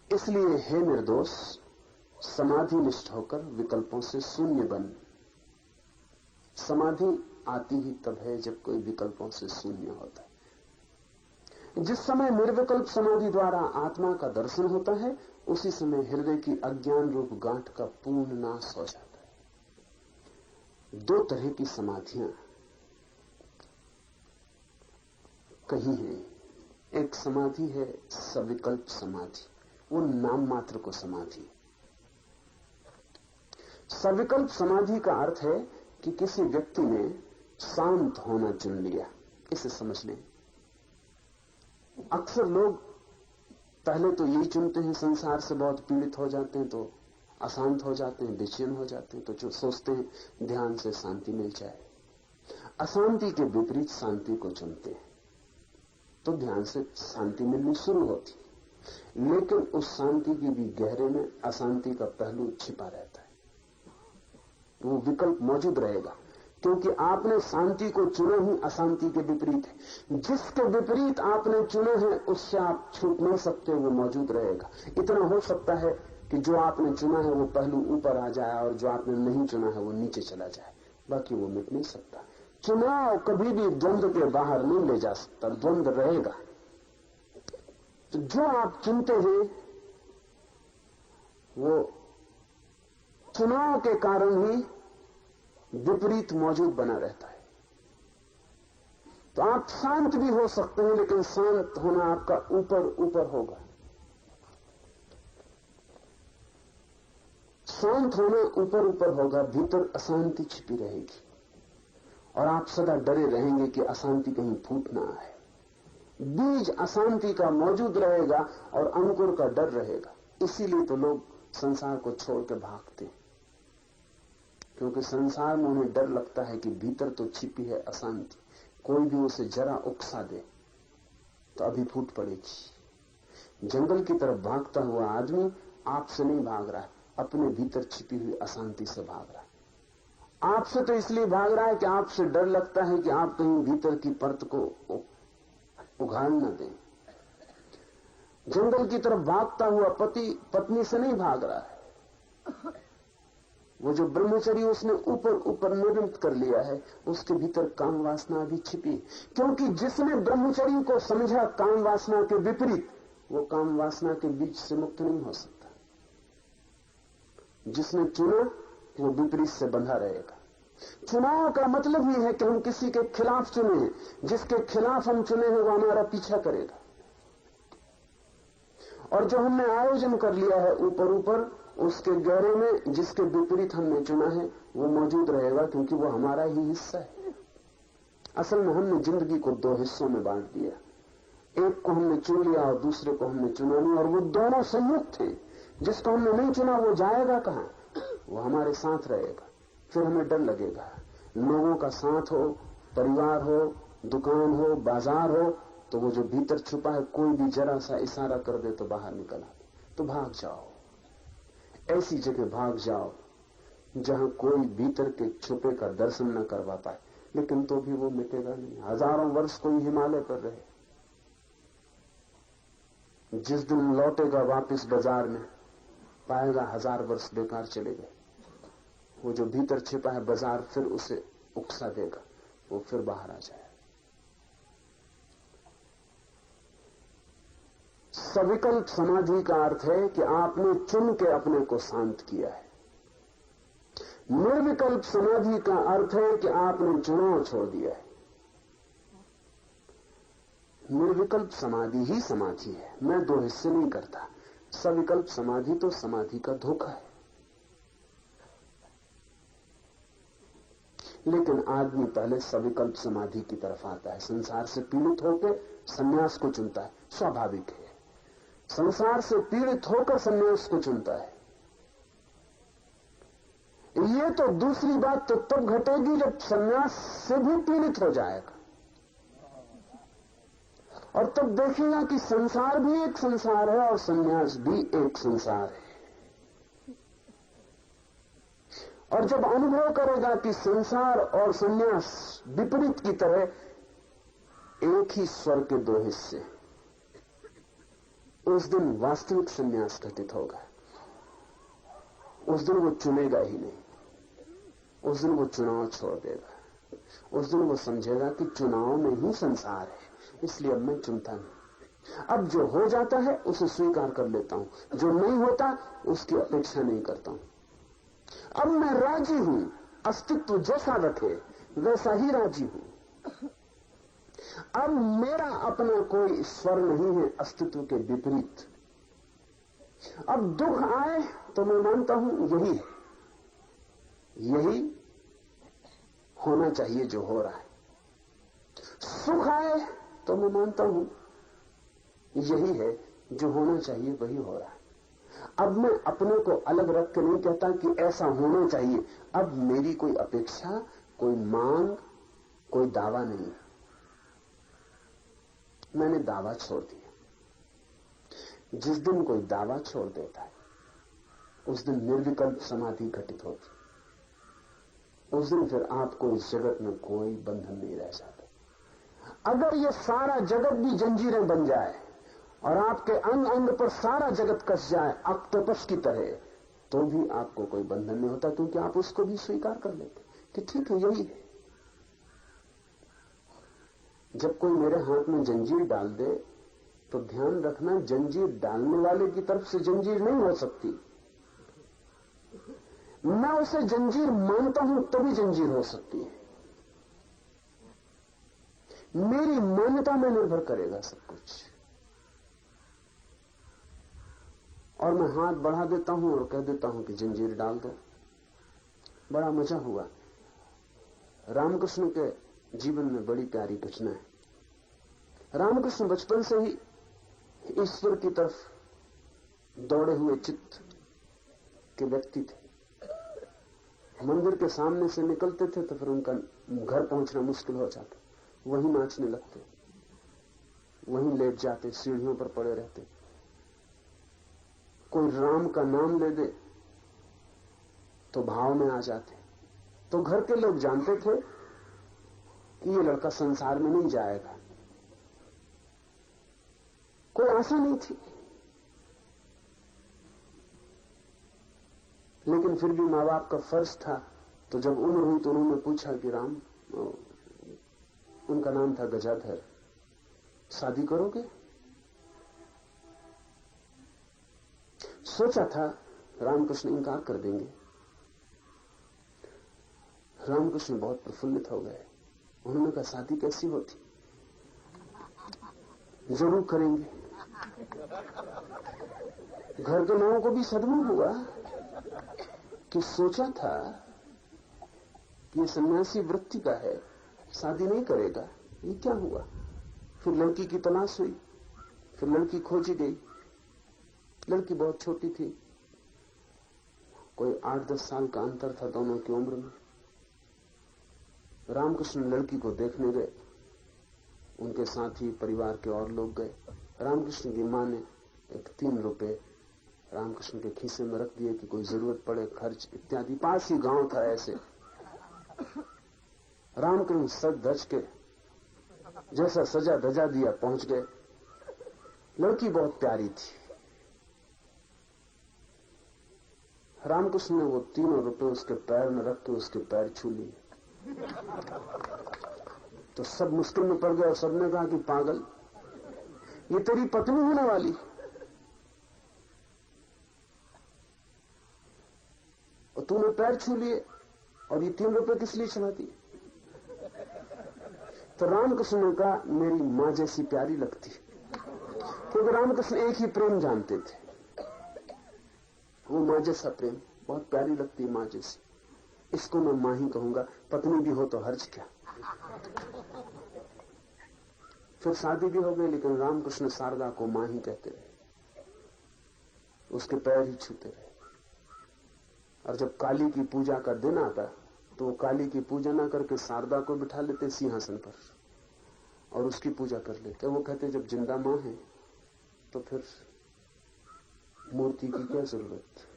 इसलिए हे निर्दोष, समाधि निष्ठ होकर विकल्पों से शून्य बन। समाधि आती ही तब है जब कोई विकल्पों से शून्य होता है। जिस समय निर्विकल्प समाधि द्वारा आत्मा का दर्शन होता है, उसी समय हृदय की अज्ञान रूप गांठ का पूर्ण नाश हो जाता है। दो तरह की समाधियां कही हैं। एक समाधि है सविकल्प समाधि, वो नाम मात्र को समाधि। सविकल्प समाधि का अर्थ है कि किसी व्यक्ति ने शांत होना चुन लिया। इसे समझ लें। अक्सर लोग पहले तो यही चुनते हैं, संसार से बहुत पीड़ित हो जाते हैं तो अशांत हो जाते हैं, बेचैन हो जाते हैं, तो जो सोचते हैं ध्यान से शांति मिल जाए। अशांति के विपरीत शांति को चुनते हैं तो ध्यान से शांति मिलनी शुरू होती, लेकिन उस शांति की भी गहरे में अशांति का पहलू छिपा रहता है। वो विकल्प मौजूद रहेगा, क्योंकि आपने शांति को चुना ही अशांति के विपरीत है। जिसके विपरीत आपने चुना है उससे आप छूट नहीं सकते, वो मौजूद रहेगा। इतना हो सकता है कि जो आपने चुना है वो पहलू ऊपर आ जाए और जो आपने नहीं चुना है वो नीचे चला जाए, बाकी वो मिट नहीं सकता। चुनाव कभी भी द्वंद्व के बाहर नहीं ले जा सकता, द्वंद्व रहेगा। तो जो आप चुनते हैं वो चुनाव के कारण ही विपरीत मौजूद बना रहता है। तो आप शांत भी हो सकते हैं, लेकिन शांत होना आपका ऊपर ऊपर होगा। शांत होना ऊपर ऊपर होगा, भीतर अशांति छिपी रहेगी और आप सदा डरे रहेंगे कि अशांति कहीं फूट ना आए। बीज अशांति का मौजूद रहेगा और अंकुर का डर रहेगा। इसीलिए तो लोग संसार को छोड़ के भागते हैं, क्योंकि संसार में उन्हें डर लगता है कि भीतर तो छिपी है अशांति, कोई भी उसे जरा उकसा दे तो अभी फूट पड़ेगी। जंगल की तरफ भागता हुआ आदमी आपसे नहीं भाग रहा है, अपने भीतर छिपी हुई अशांति से भाग रहा है। आपसे तो इसलिए भाग रहा है कि आपसे डर लगता है कि आप कहीं भीतर की परत को उघाड़ न दें। जंगल की तरफ भागता हुआ पति पत्नी से नहीं भाग रहा है। वो जो ब्रह्मचर्य उसने ऊपर ऊपर निर्मित कर लिया है, उसके भीतर काम वासना भी छिपी, क्योंकि जिसने ब्रह्मचर्य को समझा काम वासना के विपरीत, वो काम वासना के बीच से मुक्त नहीं हो सकता। जिसने चुना वो विपरीत से बंधा रहेगा। चुनाव का मतलब ही है कि हम किसी के खिलाफ चुने हैं, जिसके खिलाफ हम चुने हैं वो हमारा पीछा करेगा। और जो हमने आयोजन कर लिया है ऊपर ऊपर, उसके गहरे में जिसके विपरीत हमने चुना है वो मौजूद रहेगा, क्योंकि वो हमारा ही हिस्सा है। असल में हमने जिंदगी को दो हिस्सों में बांट दिया। एक को हमने चुन लिया और दूसरे को हमने चुना नहीं, और वो दोनों संयुक्त हैं। जिसको हमने नहीं चुना वो जाएगा कहां? वो हमारे साथ रहेगा। फिर हमें डर लगेगा। लोगों का साथ हो, परिवार हो, दुकान हो, बाजार हो, तो वो जो भीतर छुपा है कोई भी जरा सा इशारा कर दे तो बाहर निकल आते। तो भाग जाओ, ऐसी जगह भाग जाओ जहां कोई भीतर के छुपे का दर्शन न करवा पाए। लेकिन तो भी वो मिटेगा नहीं। हजारों वर्ष कोई हिमालय पर रहे, जिस दिन लौटेगा वापस बाजार में पाएगा 1000 वर्ष बेकार चले गए। वो जो भीतर छिपा है बाजार फिर उसे उकसा देगा, वो फिर बाहर आ जाए। सविकल्प समाधि का अर्थ है कि आपने चुन के अपने को शांत किया है। निर्विकल्प समाधि का अर्थ है कि आपने चुनाव छोड़ दिया है। निर्विकल्प समाधि ही समाधि है। मैं दो हिस्से नहीं करता। सविकल्प समाधि तो समाधि का धोखा है। लेकिन आदमी पहले सविकल्प समाधि की तरफ आता है। संसार से पीड़ित होकर संन्यास को चुनता है, स्वाभाविक है। संसार से पीड़ित होकर संन्यास को चुनता है। ये तो दूसरी बात तो तब घटेगी जब संन्यास से भी पीड़ित हो जाएगा, और तब देखेगा कि संसार भी एक संसार है और संन्यास भी एक संसार है। और जब अनुभव करेगा कि संसार और संन्यास विपरीत की तरह एक ही स्वर के दो हिस्से, उस दिन वास्तविक संन्यास घटित होगा। उस दिन वो चुनेगा ही नहीं, उस दिन वो चुनाव छोड़ देगा। उस दिन वो समझेगा कि चुनाव में ही संसार है, इसलिए अब मैं चुनता नहीं। अब जो हो जाता है उसे स्वीकार कर लेता हूं, जो नहीं होता उसकी अपेक्षा नहीं करता हूं। अब मैं राजी हूं, अस्तित्व जैसा रखे वैसा ही राजी हूं। अब मेरा अपना कोई स्वर नहीं है अस्तित्व के विपरीत। अब दुख आए तो मैं मानता हूं यही है, यही होना चाहिए जो हो रहा है। सुख आए तो मैं मानता हूं यही है जो होना चाहिए वही हो रहा है। अब मैं अपने को अलग रख के नहीं कहता कि ऐसा होना चाहिए। अब मेरी कोई अपेक्षा, कोई मांग, कोई दावा नहीं। मैंने दावा छोड़ दिया। जिस दिन कोई दावा छोड़ देता है उस दिन निर्विकल्प समाधि घटित होती। उस दिन फिर आपको इस जगत में कोई बंधन नहीं रह जाता। अगर ये सारा जगत भी जंजीरें बन जाए और आपके अंग अंग पर सारा जगत कस जाए ऑक्टोपस की तरह, तो भी आपको कोई बंधन नहीं होता, क्योंकि आप उसको भी स्वीकार कर लेते कि ठीक है यही है। जब कोई मेरे हाथ में जंजीर डाल दे तो ध्यान रखना, जंजीर डालने वाले की तरफ से जंजीर नहीं हो सकती। मैं उसे जंजीर मानता हूं तभी जंजीर हो सकती है। मेरी मान्यता में निर्भर करेगा सब कुछ। और मैं हाथ बढ़ा देता हूं और कह देता हूं कि जंजीर डाल दो। बड़ा मजा हुआ। रामकृष्ण के जीवन में बड़ी प्यारी घटना है। रामकृष्ण बचपन से ही ईश्वर की तरफ दौड़े हुए चित्त के व्यक्ति थे। मंदिर के सामने से निकलते थे तो फिर उनका घर पहुंचना मुश्किल हो जाता, वहीं नाचने लगते, वहीं लेट जाते, सीढ़ियों पर पड़े रहते। कोई राम का नाम ले दे तो भाव में आ जाते। तो घर के लोग जानते थे कि ये लड़का संसार में नहीं जाएगा। कोई आशा नहीं थी, लेकिन फिर भी माँ बाप का फर्ज था। तो जब उम्र हुई तो उन्होंने पूछा कि राम, उनका नाम था गजाधर, शादी करोगे? सोचा था रामकृष्ण इनकार कर देंगे। रामकृष्ण बहुत प्रफुल्लित हो गए। उन्होंने कहा शादी कैसी होती? जरूर करेंगे। घर के लोगों को भी सदमा हुआ कि सोचा था कि ये सन्यासी वृत्ति का है, शादी नहीं करेगा, ये क्या हुआ? फिर लड़की की तलाश हुई, फिर लड़की खोजी गई। लड़की बहुत छोटी थी, कोई 8-10 साल का अंतर था दोनों की उम्र में। रामकृष्ण लड़की को देखने गए, उनके साथ ही परिवार के और लोग गए। रामकृष्ण की मां ने एक 3 रुपए रामकृष्ण के खीसे में रख दिए कि कोई जरूरत पड़े, खर्च इत्यादि। पास ही गांव था ऐसे। रामकृष्ण सज धज के जैसा सजा धजा दिया पहुंच गए। लड़की बहुत प्यारी थी। रामकृष्ण ने वो 3 रुपए उसके पैर में रख के उसके पैर छू लिए। तो सब मुश्किल में पड़ गए और सबने कहा कि पागल, ये तेरी पत्नी होने वाली, और तूने पैर छू लिए और ये 3 रुपए किस लिए चढ़ा दिए? तो रामकृष्ण ने कहा मेरी मां जैसी प्यारी लगती, क्योंकि रामकृष्ण एक ही प्रेम जानते थे, वो मां जैसा प्रेम, बहुत प्यारी लगती है मां जैसी। इसको मैं मां ही कहूंगा, पत्नी भी हो तो हर्ज क्या। फिर शादी भी हो गई, लेकिन रामकृष्ण शारदा को मां ही कहते रहे, उसके पैर ही छूते रहे। और जब काली की पूजा का दिन आता तो वो काली की पूजा ना करके शारदा को बिठा लेते सिंहासन पर और उसकी पूजा कर लेते। वो कहते जब जिंदा मां है तो फिर मूर्ति की क्या जरूरत।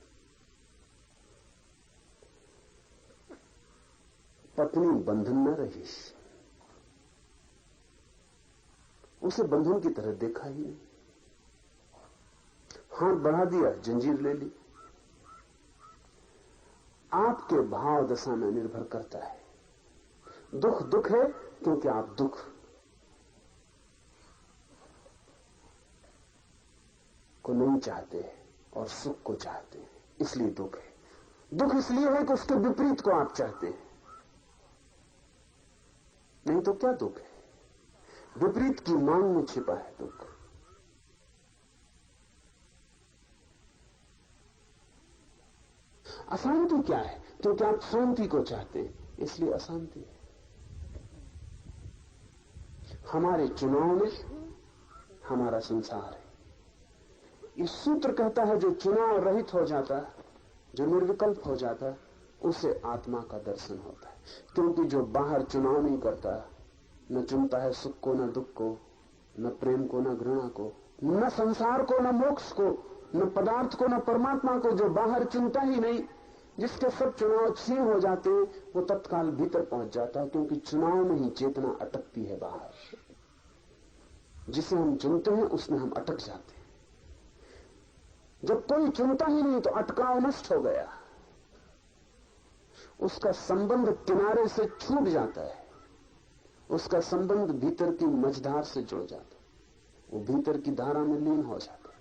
पत्नी बंधन न रही, उसे बंधन की तरह देखा ही नहीं। हाथ बढ़ा दिया, जंजीर ले ली। आपके भाव दशा में निर्भर करता है। दुख दुख है क्योंकि आप दुख को नहीं चाहते और सुख को चाहते हैं, इसलिए दुख है। दुख इसलिए है कि उसके विपरीत को आप चाहते हैं, नहीं तो क्या दुख है। विपरीत की मांग में छिपा है दुख। अशांति क्या है? क्योंकि आप शांति को चाहते हैं, इसलिए अशांति है। हमारे चुनाव में हमारा संसार है। इस सूत्र कहता है जो चुनाव रहित हो जाता है, जो निर्विकल्प हो जाता है, उसे आत्मा का दर्शन होता है। क्योंकि जो बाहर चुनाव नहीं करता, न चुनता है सुख को न दुख को, न प्रेम को न घृणा को, न संसार को न मोक्ष को, न पदार्थ को न परमात्मा को, जो बाहर चुनता ही नहीं, जिसके सब चुनाव क्षीण हो जाते हैं, वो तत्काल भीतर पहुंच जाता है। क्योंकि चुनाव में ही चेतना अटकती है बाहर। जिसे हम चुनते हैं उसमें हम अटक जाते हैं। जब कोई चुनता ही नहीं तो अटकाव नष्ट हो गया, उसका संबंध किनारे से छूट जाता है, उसका संबंध भीतर की मझधार से जुड़ जाता है, वो भीतर की धारा में लीन हो जाता है।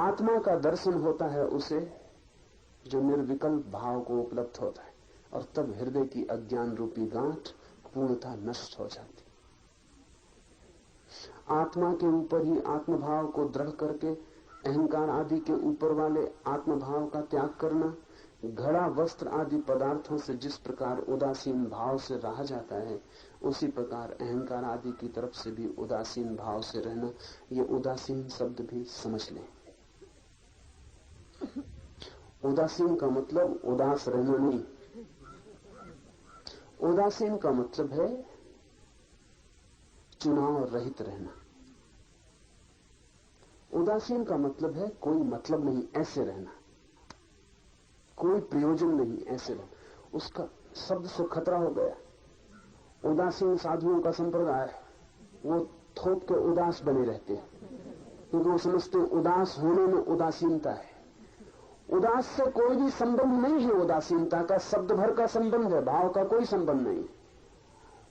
आत्मा का दर्शन होता है उसे जो निर्विकल्प भाव को उपलब्ध होता है, और तब हृदय की अज्ञान रूपी गांठ पूर्णतः नष्ट हो जाती। आत्मा के ऊपर ही आत्मभाव को दृढ़ करके अहंकार आदि के ऊपर वाले आत्मभाव का त्याग करना, घड़ा वस्त्र आदि पदार्थों से जिस प्रकार उदासीन भाव से रहा जाता है, उसी प्रकार अहंकार आदि की तरफ से भी उदासीन भाव से रहना। ये उदासीन शब्द भी समझ लें। उदासीन का मतलब उदास रहना नहीं। उदासीन का मतलब है चुनाव रहित रहना। उदासीन का मतलब है कोई मतलब नहीं, ऐसे रहना, कोई प्रयोजन नहीं, ऐसे रहना। उसका शब्द से खतरा हो गया। उदासीन साधुओं का संप्रदाय है, वो थोक के उदास बने रहते हैं, क्योंकि वो समझते हैं उदास होने में उदासीनता है। उदास से कोई भी संबंध नहीं है। उदासीनता का शब्द भर का संबंध है, भाव का कोई संबंध नहीं।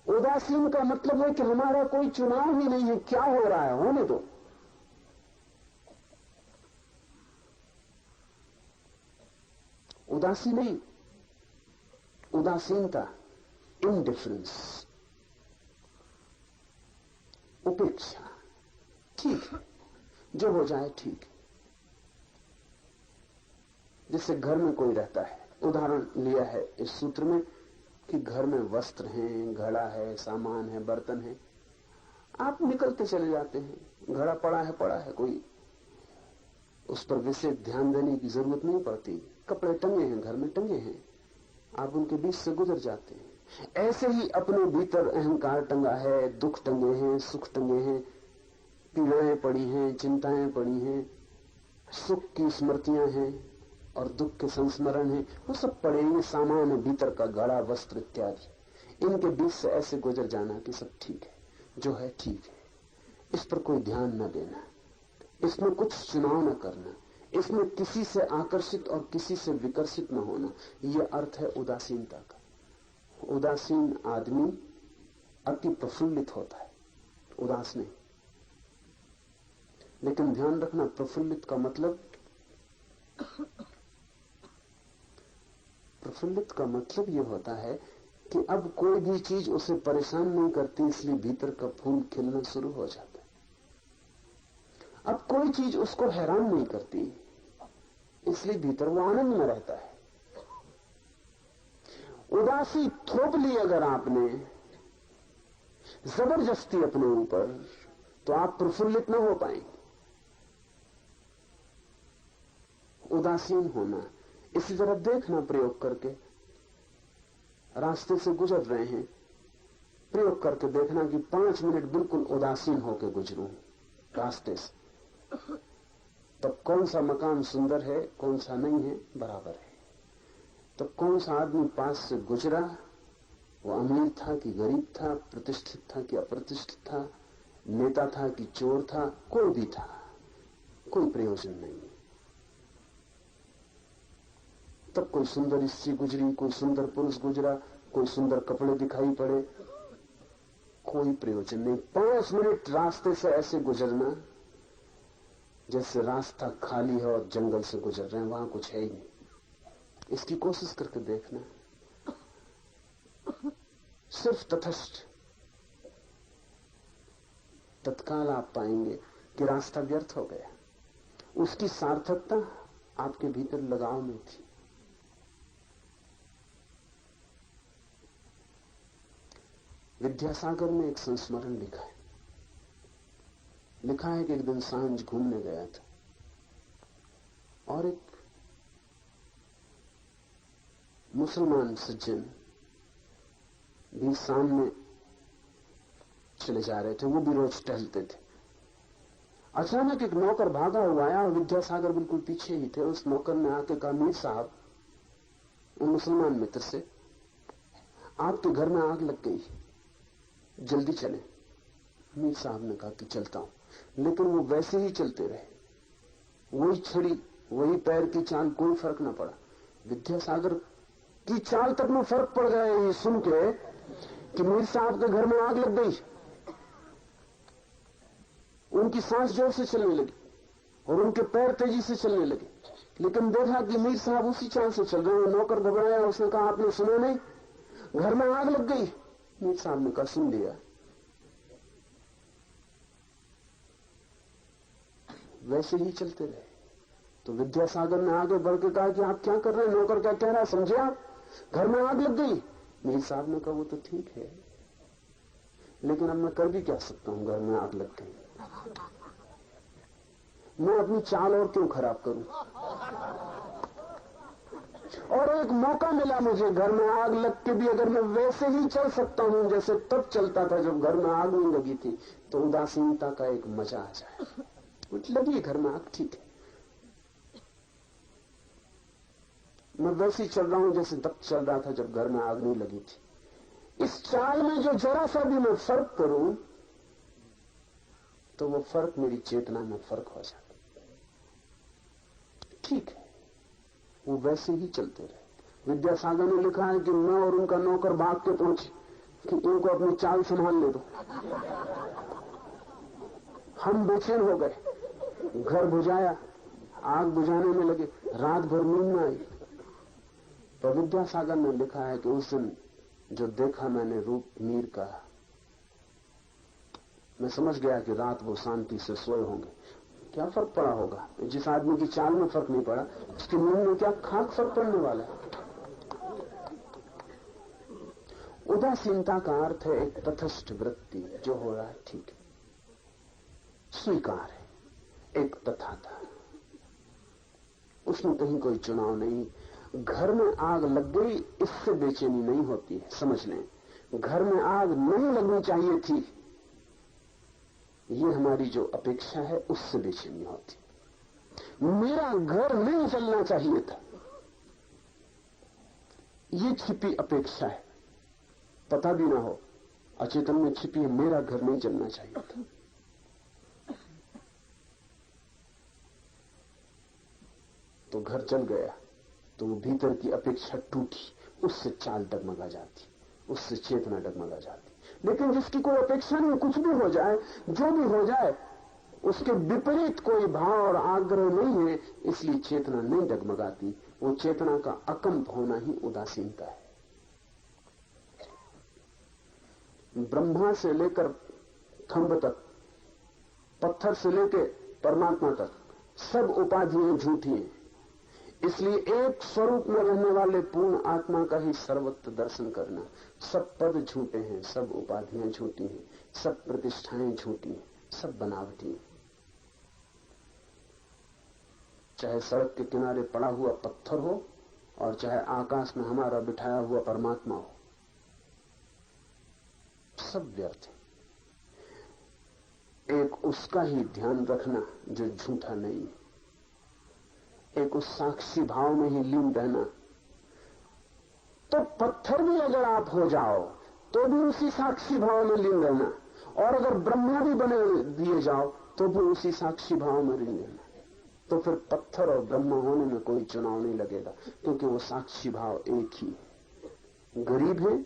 उदासीन का मतलब है कि हमारा कोई चुनाव ही नहीं है, क्या हो रहा है होने दो। उदासी नहीं, उदासीनता, इनडिफरेंस, उपेक्षा। ठीक है, जो हो जाए ठीक है। जैसे घर में कोई रहता है, उदाहरण लिया है इस सूत्र में कि घर में वस्त्र हैं, घड़ा है, सामान है, बर्तन है, आप निकलते चले जाते हैं। घड़ा पड़ा है, कोई उस पर विशेष ध्यान देने की जरूरत नहीं पड़ती। कपड़े टंगे हैं, घर में टंगे हैं, आप उनके बीच से गुजर जाते हैं। ऐसे ही अपने भीतर अहंकार टंगा है, दुख टंगे हैं, सुख टंगे हैं, पीड़ाएं पड़ी हैं, चिंताएं पड़ी हैं, सुख की स्मृतियां हैं और दुख के संस्मरण हैं, वो सब पड़े हैं। सामान है भीतर का, घड़ा, वस्त्र इत्यादि। इनके बीच से ऐसे गुजर जाना कि सब ठीक है, जो है ठीक है, इस पर कोई ध्यान न देना, इसमें कुछ चुनाव न करना, इसमें किसी से आकर्षित और किसी से विकर्षित न होना। यह अर्थ है उदासीनता का। उदासीन आदमी अति प्रफुल्लित होता है, उदास नहीं। लेकिन ध्यान रखना, प्रफुल्लित का मतलब यह होता है कि अब कोई भी चीज उसे परेशान नहीं करती, इसलिए भीतर का फूल खिलना शुरू हो जाता है। अब कोई चीज उसको हैरान नहीं करती, इसलिए भीतर वो आनंद में रहता है। उदासी थोप ली अगर आपने जबरदस्ती अपने ऊपर, तो आप प्रफुल्लित न हो पाएंगे। उदासीन होना, इसी तरह देखना प्रयोग करके। रास्ते से गुजर रहे हैं, प्रयोग करके देखना कि 5 मिनट बिल्कुल उदासीन होकर गुजरूं रास्ते से, तब कौन सा मकान सुंदर है, कौन सा नहीं है, बराबर है। तब कौन सा आदमी पास से गुजरा, वो अमीर था कि गरीब था, प्रतिष्ठित था कि अप्रतिष्ठित था, नेता था कि चोर था, कोई भी था, कोई प्रयोजन नहीं। तब कोई सुंदर स्त्री गुजरी, कोई सुंदर पुरुष गुजरा, कोई सुंदर कपड़े दिखाई पड़े, कोई प्रयोजन नहीं। 5 मिनट रास्ते से ऐसे गुजरना जैसे रास्ता खाली है और जंगल से गुजर रहे हैं, वहां कुछ है ही नहीं। इसकी कोशिश करके देखना, सिर्फ तटस्थ, तत्काल आप पाएंगे कि रास्ता व्यर्थ हो गया। उसकी सार्थकता आपके भीतर लगाव में थी। विद्यासागर ने एक संस्मरण लिखा है। लिखा है कि एक दिन सांझ घूमने गया था और एक मुसलमान सज्जन भी सामने चले जा रहे थे, वो भी रोज टहलते थे। अचानक एक नौकर भागा हुआ आया और विद्यासागर बिल्कुल पीछे ही थे। उस नौकर ने आके कहा, मीर साहब, उन मुसलमान मित्र से, आपके घर में आग लग गई, जल्दी चले। मीर साहब ने कहा कि चलता हूं, लेकिन वो वैसे ही चलते रहे, वही छड़ी, वही पैर की चाल, कोई फर्क ना पड़ा। विद्यासागर की चाल तक में फर्क पड़ गया ये सुन के कि मीर साहब के घर में आग लग गई। उनकी सांस जोर से चलने लगी और उनके पैर तेजी से चलने लगे, लेकिन देखा कि मीर साहब उसी चाल से चल रहे हैं। नौकर घबराया, उसने कहा, आपने सुना नहीं, घर में आग लग गई। मीर साहब ने कहा, सुन लिया। वैसे ही चलते रहे। तो विद्यासागर ने आगे बढ़ के कहा कि आप क्या कर रहे हैं? नौकर क्या कह रहा है समझे आप? घर में आग लग गई। मीर साहब ने कहा, वो तो ठीक है, लेकिन अब मैं कर भी क्या सकता हूं, घर में आग लग गई, मैं अपनी चाल और क्यों खराब करूं? और एक मौका मिला मुझे, घर में आग लग के भी अगर मैं वैसे ही चल सकता हूं जैसे तब चलता था जब घर में आग नहीं लगी थी, तो उदासीनता का एक मजा आ जाए। कुछ लगी घर में आग, ठीक है, मैं वैसे ही चल रहा हूं जैसे तब चल रहा था जब घर में आग नहीं लगी थी। इस चाल में जो जरा सा भी मैं फर्क करूं तो वो फर्क मेरी चेतना में फर्क हो जाता। ठीक है, वो वैसे ही चलते रहे। विद्यासागर ने लिखा है कि मैं और उनका नौकर भाग के पहुंचे कि इनको अपनी चाल संभालने दो। हम बेचैन हो गए, घर बुझाया, आग बुझाने में लगे, रात भर नींद न आई। तो विद्यासागर ने लिखा है कि उस दिन जो देखा मैंने रूप मीर का, मैं समझ गया कि रात वो शांति से सोए होंगे। क्या फर्क पड़ा होगा? जिस आदमी की चाल में फर्क नहीं पड़ा, उसकी नींद में क्या खाक फर्क पड़ने वाला है? उदासीनता का अर्थ है एक तटस्थ वृत्ति, जो हो रहा है ठीक है, स्वीकार है, एक तथाता, उसमें कहीं कोई चुनाव नहीं। घर में आग लग गई, इससे बेचैनी नहीं होती है, समझ लें। घर में आग नहीं लगनी चाहिए थी, ये हमारी जो अपेक्षा है उससे बेचैनी होती। मेरा घर नहीं जलना चाहिए था, ये छिपी अपेक्षा है, पता भी ना हो, अचेतन में छिपी है, मेरा घर नहीं जलना चाहिए था। तो घर जल गया, तो वो भीतर की अपेक्षा टूटी, उससे चाल डगमगा जाती, उससे चेतना डगमगा जाती। लेकिन जिसकी कोई अपेक्षा नहीं, कुछ भी हो जाए, जो भी हो जाए, उसके विपरीत कोई भाव और आग्रह नहीं है, इसलिए चेतना नहीं डगमगाती। वो चेतना का अकंप होना ही उदासीनता है। ब्रह्मा से लेकर खंभ तक, पत्थर से लेकर परमात्मा तक, सब उपाधियां झूठी हैं। इसलिए एक स्वरूप में रहने वाले पूर्ण आत्मा का ही सर्वत्र दर्शन करना। सब पद झूठे हैं, सब उपाधियां झूठी हैं, सब प्रतिष्ठाएं झूठी हैं, सब बनावटी हैं। चाहे सड़क के किनारे पड़ा हुआ पत्थर हो और चाहे आकाश में हमारा बिठाया हुआ परमात्मा हो, सब व्यर्थ है। एक उसका ही ध्यान रखना जो झूठा नहीं है, एक उस साक्षी भाव में ही लीन रहना। तो पत्थर भी अगर आप हो जाओ तो भी उसी साक्षी भाव में लीन रहना, और अगर ब्रह्मा भी बने दिए जाओ तो भी उसी साक्षी भाव में लीन रहना। तो फिर पत्थर और ब्रह्मा होने में कोई चुनाव नहीं लगेगा, क्योंकि वो साक्षी भाव एक ही है। गरीब है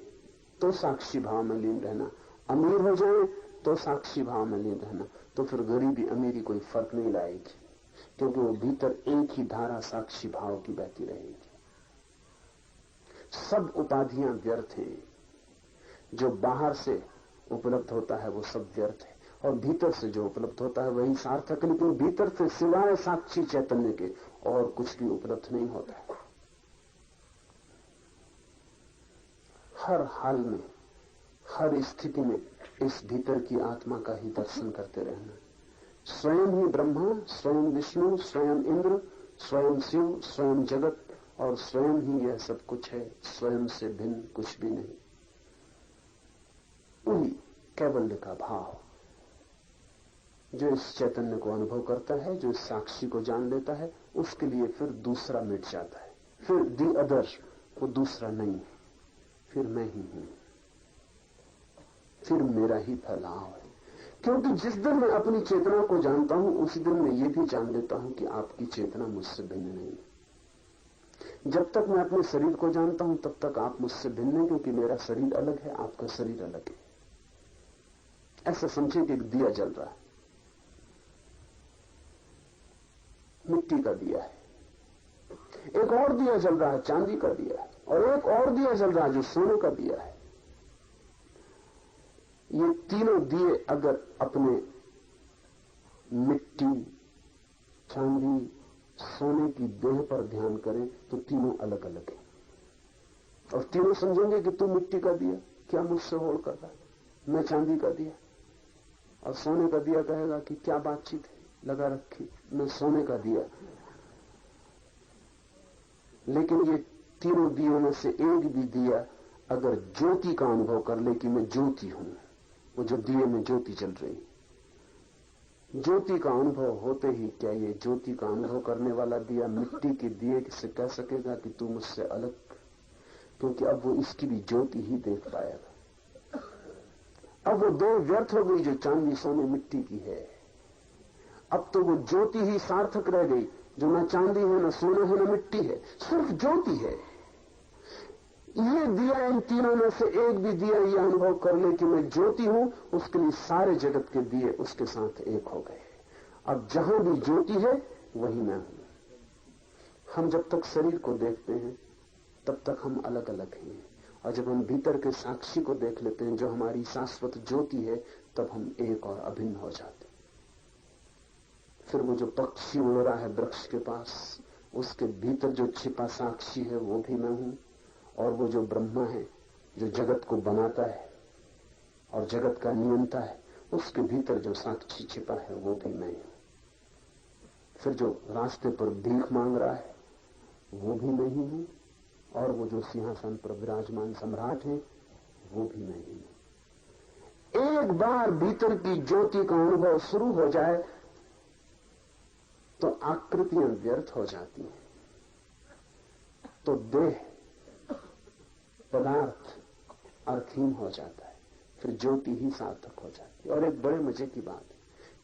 तो साक्षी भाव में लीन रहना, अमीर हो जाए तो साक्षी भाव में लीन रहना। तो फिर गरीबी अमीरी कोई फर्क नहीं लाएगी, क्योंकि वो भीतर एक ही धारा साक्षी भाव की बहती रहेगी। सब उपाधियां व्यर्थ हैं। जो बाहर से उपलब्ध होता है वो सब व्यर्थ है, और भीतर से जो उपलब्ध होता है वही सार्थक है। लेकिन भीतर से सिवाय साक्षी चैतन्य के और कुछ भी उपलब्ध नहीं होता है। हर हाल में, हर स्थिति में इस भीतर की आत्मा का ही दर्शन करते रहना। स्वयं ही ब्रह्मा, स्वयं विष्णु, स्वयं इंद्र, स्वयं शिव, स्वयं जगत, और स्वयं ही यह सब कुछ है। स्वयं से भिन्न कुछ भी नहीं। वही कैवल्य का भाव जो इस चैतन्य को अनुभव करता है, जो इस साक्षी को जान लेता है, उसके लिए फिर दूसरा मिट जाता है। फिर दी अदर, वो दूसरा नहीं है, फिर मैं ही हूं, फिर मेरा ही फैलाव है। क्योंकि जिस दिन मैं अपनी चेतना को जानता हूं उसी दिन मैं ये भी जान लेता हूं कि आपकी चेतना मुझसे भिन्न नहीं है। जब तक मैं अपने शरीर को जानता हूं तब तक आप मुझसे भिन्न हैं, क्योंकि मेरा शरीर अलग है, आपका शरीर अलग है। ऐसा समझे कि एक दिया जल रहा है, मिट्टी का दिया है, एक और दिया जल रहा है, चांदी का दिया है, और एक और दिया जल रहा है जो सोने का दिया है। ये तीनों दिए अगर अपने मिट्टी, चांदी, सोने की देह पर ध्यान करें तो तीनों अलग अलग हैं, और तीनों समझेंगे कि तू मिट्टी का दिया, क्या मुझसे होड़ कर रहा है, मैं चांदी का दिया। और सोने का दिया कहेगा कि क्या बातचीत है लगा रखी, मैं सोने का दिया। लेकिन ये तीनों दियों में से एक भी दिया अगर ज्योति का अनुभव कर ले कि मैं ज्योति हूं, वो जो दिए में ज्योति चल रही, ज्योति का अनुभव होते ही क्या ये ज्योति का अनुभव करने वाला दिया मिट्टी के दिए से कह सकेगा कि तू मुझसे अलग? क्योंकि अब वो इसकी भी ज्योति ही देख पाएगा। अब वो दो व्यर्थ हो गई जो चांदी सोने मिट्टी की है। अब तो वो ज्योति ही सार्थक रह गई, जो न चांदी है, न सोना है, न मिट्टी है, सिर्फ ज्योति है। ये दिया, इन तीनों में से एक भी दिया ये अनुभव कर ले कि मैं ज्योति हूं, उसके लिए सारे जगत के दिए उसके साथ एक हो गए। अब जहां भी ज्योति है वही मैं हूं। हम जब तक शरीर को देखते हैं तब तक हम अलग अलग हैं, और जब हम भीतर के साक्षी को देख लेते हैं जो हमारी शाश्वत ज्योति है, तब हम एक और अभिन्न हो जाते हैं। फिर वो जो पक्षी उड़ रहा है वृक्ष के पास, उसके भीतर जो छिपा साक्षी है वो भी मैं हूं, और वो जो ब्रह्मा है जो जगत को बनाता है और जगत का नियंता है, उसके भीतर जो साक्षी छिपा है वो भी मैं हूं। फिर जो रास्ते पर भीख मांग रहा है वो भी मैं ही हूं, और वो जो सिंहासन पर विराजमान सम्राट है वो भी मैं ही हूं। एक बार भीतर की ज्योति का अनुभव शुरू हो जाए तो आकृतियां व्यर्थ हो जाती हैं, तो देह पदार्थ अर्थहीन हो जाता है, फिर ज्योति ही सार्थक हो जाती है। और एक बड़े मजे की बात है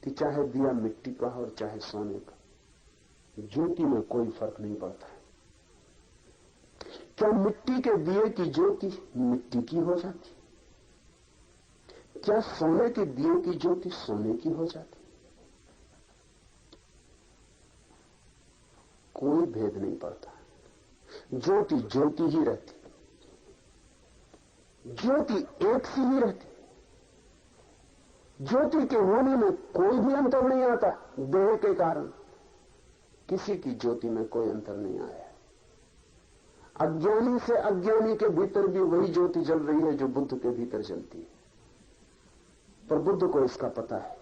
कि चाहे दिया मिट्टी का हो और चाहे सोने का, ज्योति में कोई फर्क नहीं पड़ता है। क्या मिट्टी के दिए की ज्योति मिट्टी की हो जाती? क्या सोने के दिए की ज्योति सोने की हो जाती? कोई भेद नहीं पड़ता। ज्योति ज्योति ही रहती, ज्योति एक सी ही रहती। ज्योति के होने में कोई भी अंतर नहीं आता देह के कारण। किसी की ज्योति में कोई अंतर नहीं आया। अज्ञानी से अज्ञानी के भीतर भी वही ज्योति जल रही है जो बुद्ध के भीतर जलती है, पर बुद्ध को इसका पता है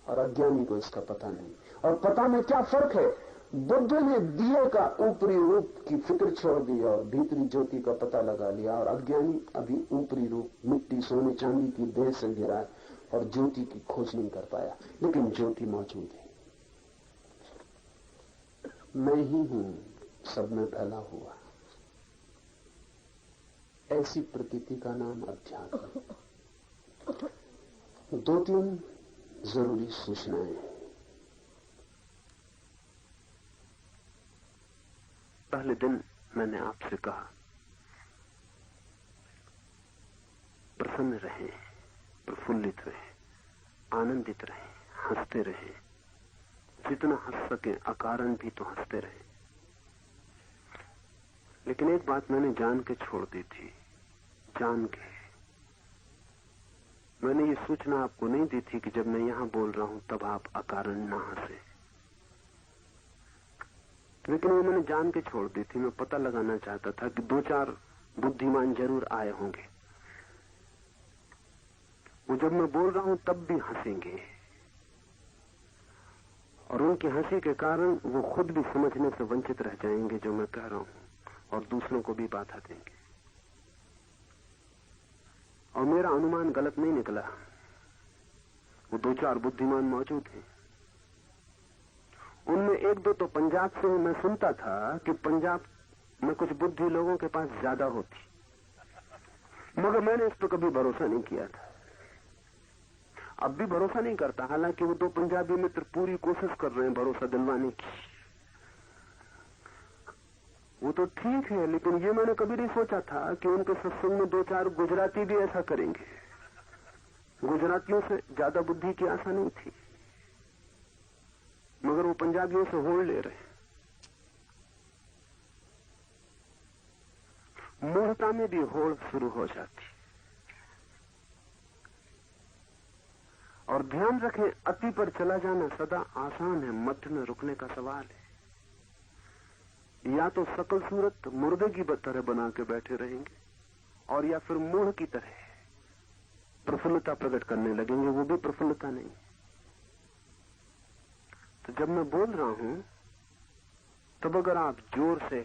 और अज्ञानी को इसका पता नहीं। और पता में क्या फर्क है? बुद्ध ने दिए का ऊपरी रूप की फिक्र छोड़ दी और भीतरी ज्योति का पता लगा लिया, और अज्ञानी अभी ऊपरी रूप मिट्टी सोने चांदी की देह से घिरा है और ज्योति की खोज नहीं कर पाया, लेकिन ज्योति मौजूद है। मैं ही हूं सब में फैला हुआ, ऐसी प्रतीति का नाम अध्यात्म। दो तीन जरूरी सूचनाएं। पहले दिन मैंने आपसे कहा प्रसन्न रहें, प्रफुल्लित रहें, आनंदित रहें, हंसते रहें, जितना हंस सके, अकारण भी तो हंसते रहें। लेकिन एक बात मैंने जान के छोड़ दी थी, जान के मैंने ये सूचना आपको नहीं दी थी कि जब मैं यहां बोल रहा हूं तब आप अकारण ना हंसे, लेकिन वो मैंने जान के छोड़ दी थी। मैं पता लगाना चाहता था कि दो चार बुद्धिमान जरूर आए होंगे, वो जब मैं बोल रहा हूं तब भी हंसेंगे, और उनकी हंसी के कारण वो खुद भी समझने से वंचित रह जाएंगे जो मैं कह रहा हूं, और दूसरों को भी बाधा देंगे। और मेरा अनुमान गलत नहीं निकला, वो दो चार बुद्धिमान मौजूद हैं। उनमें एक दो तो पंजाब से मैं सुनता था कि पंजाब में कुछ बुद्धि लोगों के पास ज्यादा होती, मगर मैंने इस पर कभी भरोसा नहीं किया था, अब भी भरोसा नहीं करता। हालांकि वो दो पंजाबी मित्र पूरी कोशिश कर रहे हैं भरोसा दिलवाने की, वो तो ठीक है, लेकिन ये मैंने कभी नहीं सोचा था कि उनके सत्संग में दो चार गुजराती भी ऐसा करेंगे। गुजरातियों से ज्यादा बुद्धि की आशा नहीं थी, मगर वो पंजाबियों से होड़ ले रहे हैं। मूढ़ता में भी होड़ शुरू हो जाती। और ध्यान रखें, अति पर चला जाना सदा आसान है, मध्य में रुकने का सवाल है। या तो सकल सूरत मुर्दे की तरह बना के बैठे रहेंगे, और या फिर मूढ़ की तरह प्रफुल्लता प्रकट करने लगेंगे, वो भी प्रफुल्लता नहीं। तो जब मैं बोल रहा हूं तब अगर आप जोर से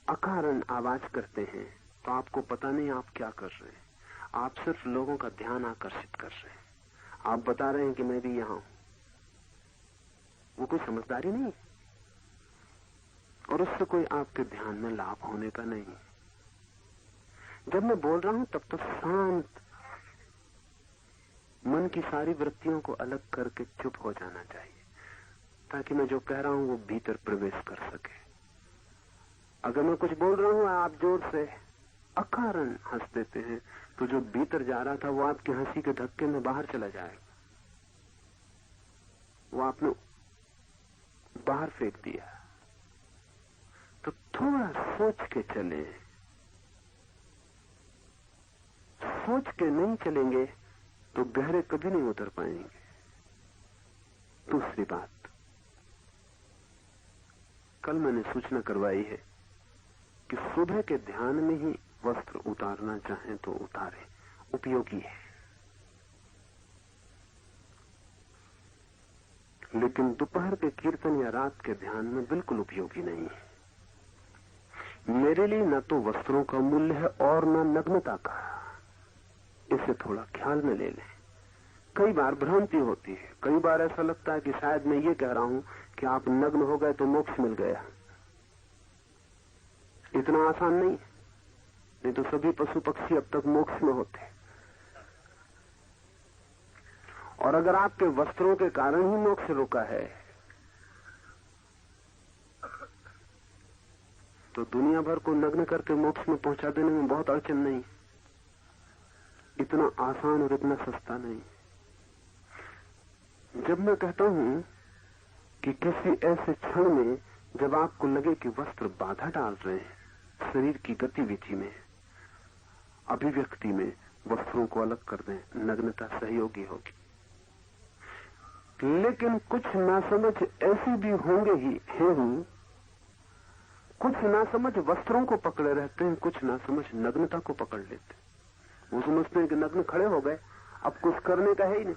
अकारण आवाज करते हैं तो आपको पता नहीं आप क्या कर रहे हैं, आप सिर्फ लोगों का ध्यान आकर्षित कर रहे हैं। आप बता रहे हैं कि मैं भी यहां हूं, वो कोई समझदारी नहीं, और उससे कोई आपके ध्यान में लाभ होने का नहीं। जब मैं बोल रहा हूं तब तो शांत मन की सारी वृत्तियों को अलग करके चुप हो जाना चाहिए, ताकि मैं जो कह रहा हूं वो भीतर प्रवेश कर सके। अगर मैं कुछ बोल रहा हूं आप जोर से अकारण हंस देते हैं, तो जो भीतर जा रहा था वो आपकी हंसी के धक्के में बाहर चला जाएगा, वो आपने बाहर फेंक दिया। तो थोड़ा सोच के चले, सोच के नहीं चलेंगे तो गहरे कभी नहीं उतर पाएंगे। दूसरी बात, कल मैंने सूचना करवाई है कि सुबह के ध्यान में ही वस्त्र उतारना चाहें तो उतारे, उपयोगी है, लेकिन दोपहर के कीर्तन या रात के ध्यान में बिल्कुल उपयोगी नहीं है। मेरे लिए न तो वस्त्रों का मूल्य है और न नग्नता का, इसे थोड़ा ख्याल में ले लें। कई बार भ्रांति होती है, कई बार ऐसा लगता है कि शायद मैं ये कह रहा हूं कि आप नग्न हो गए तो मोक्ष मिल गया। इतना आसान नहीं तो सभी पशु पक्षी अब तक मोक्ष में होते। और अगर आपके वस्त्रों के कारण ही मोक्ष रुका है तो दुनिया भर को नग्न करके मोक्ष में पहुंचा देने में बहुत अड़चन नहीं, इतना आसान और इतना सस्ता नहीं। जब मैं कहता हूं कि किसी ऐसे क्षण में जब आपको लगे कि वस्त्र बाधा डाल रहे हैं शरीर की गतिविधि में, अभिव्यक्ति में, वस्त्रों को अलग कर दें, नग्नता सहयोगी होगी। लेकिन कुछ नासमझ ऐसी भी होंगे ही हैं। कुछ नासमझ वस्त्रों को पकड़े रहते हैं, कुछ नासमझ नग्नता को पकड़ लेते हैं। वो समझते हैं कि नग्न खड़े हो गए, अब कुछ करने का है ही नहीं।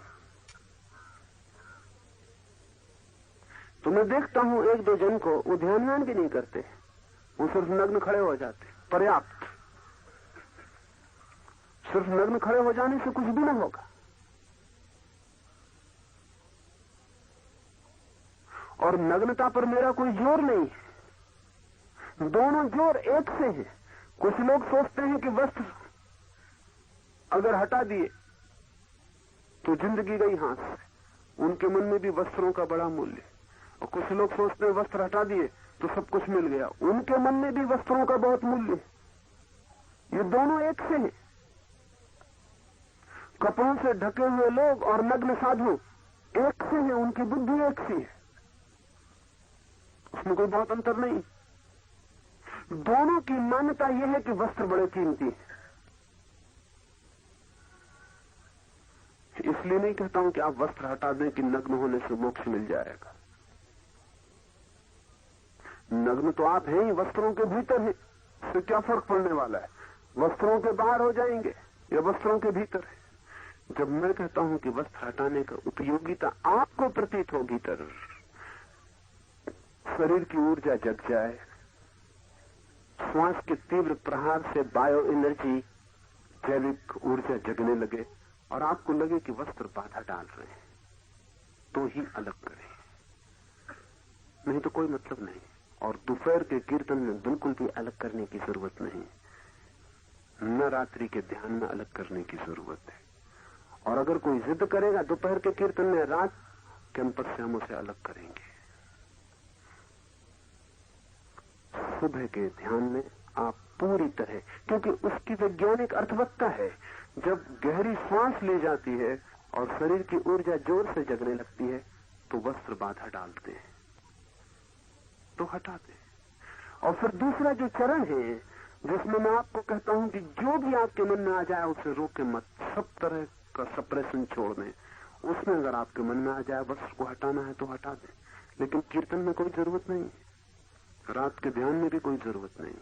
तो मैं देखता हूं एक दो जन को, वो ध्यान भी नहीं करते, वो सिर्फ नग्न खड़े हो जाते, पर्याप्त। सिर्फ नग्न खड़े हो जाने से कुछ भी ना होगा। और नग्नता पर मेरा कोई जोर नहीं है, दोनों जोर एक से हैं। कुछ लोग सोचते हैं कि वस्त्र अगर हटा दिए तो जिंदगी गई हाथ से, उनके मन में भी वस्त्रों का बड़ा मूल्य। और कुछ लोग सोचते हैं वस्त्र हटा दिए तो सब कुछ मिल गया, उनके मन में भी वस्त्रों का बहुत मूल्य। ये दोनों एक से हैं। कपड़ों से ढके हुए लोग और नग्न साधु एक से हैं, उनकी बुद्धि एक सी है, उसमें कोई बहुत अंतर नहीं। दोनों की मान्यता यह है कि वस्त्र बड़े कीमती है। इसलिए नहीं कहता हूं कि आप वस्त्र हटा दें कि नग्न होने से मोक्ष मिल जाएगा। नग्न तो आप हैं ही, वस्त्रों के भीतर है, इससे क्या फर्क पड़ने वाला है? वस्त्रों के बाहर हो जाएंगे या वस्त्रों के भीतर है। जब मैं कहता हूं कि वस्त्र हटाने का उपयोगिता आपको प्रतीत हो, भीतर शरीर की ऊर्जा जग जाए, श्वास के तीव्र प्रहार से बायो एनर्जी, जैविक ऊर्जा जगने लगे और आपको लगे कि वस्त्र बाधा डाल रहे हैं, तो ही अलग करें, नहीं तो कोई मतलब नहीं। और दोपहर के कीर्तन में बिल्कुल भी अलग करने की जरूरत नहीं, न रात्रि के ध्यान में अलग करने की जरूरत है। और अगर कोई जिद करेगा दोपहर के कीर्तन में, रात कैंपस से हम उसे अलग करेंगे। सुबह के ध्यान में आप पूरी तरह, क्योंकि उसकी वैज्ञानिक अर्थवत्ता है, जब गहरी सांस ली जाती है और शरीर की ऊर्जा जोर से जगने लगती है तो वस्त्र बाधा डालते हैं, तो हटा दे। और फिर दूसरा जो चरण है, जिसमें मैं आपको कहता हूं कि जो भी आपके मन में आ जाए उसे रोके मत, सब तरह का सप्रेशन छोड़ दें। उसमें अगर आपके मन में आ जाए वस्त्र को हटाना है तो हटा दें, लेकिन कीर्तन में कोई जरूरत नहीं, रात के ध्यान में भी कोई जरूरत नहीं।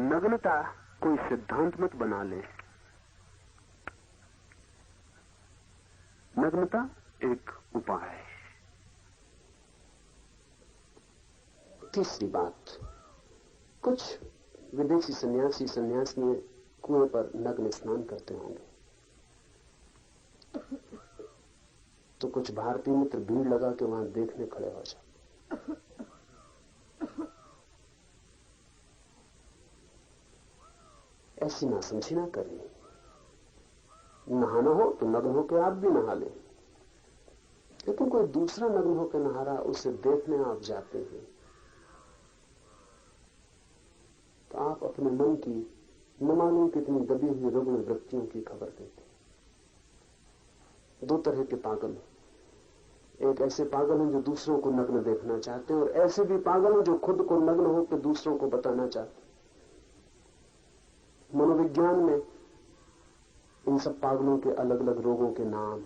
नग्नता कोई सिद्धांत मत बना ले, नग्नता एक उपाय है। तीसरी बात, कुछ विदेशी सन्यासी सन्यासिनी कुएं पर नग्न स्नान करते होंगे, तो कुछ भारतीय मित्र भीड़ लगा के वहां देखने खड़े हो जाए। ऐसी नासमझी ना करिए। नहाना हो तो नग्न होकर आप भी नहा लें, लेकिन कोई दूसरा नग्न होकर नहा रहा, उसे देखने आप जाते हैं तो आप अपने मन की न मालूम कितनी दबी हुई रुग्ण वृत्तियों की खबर देते। दो तरह के पागल, एक ऐसे पागल हैं जो दूसरों को नग्न देखना चाहते हैं, और ऐसे भी पागल हैं जो खुद को नग्न होकर दूसरों को बताना चाहते हैं। मनोविज्ञान में इन सब पागलों के अलग अलग रोगों के नाम।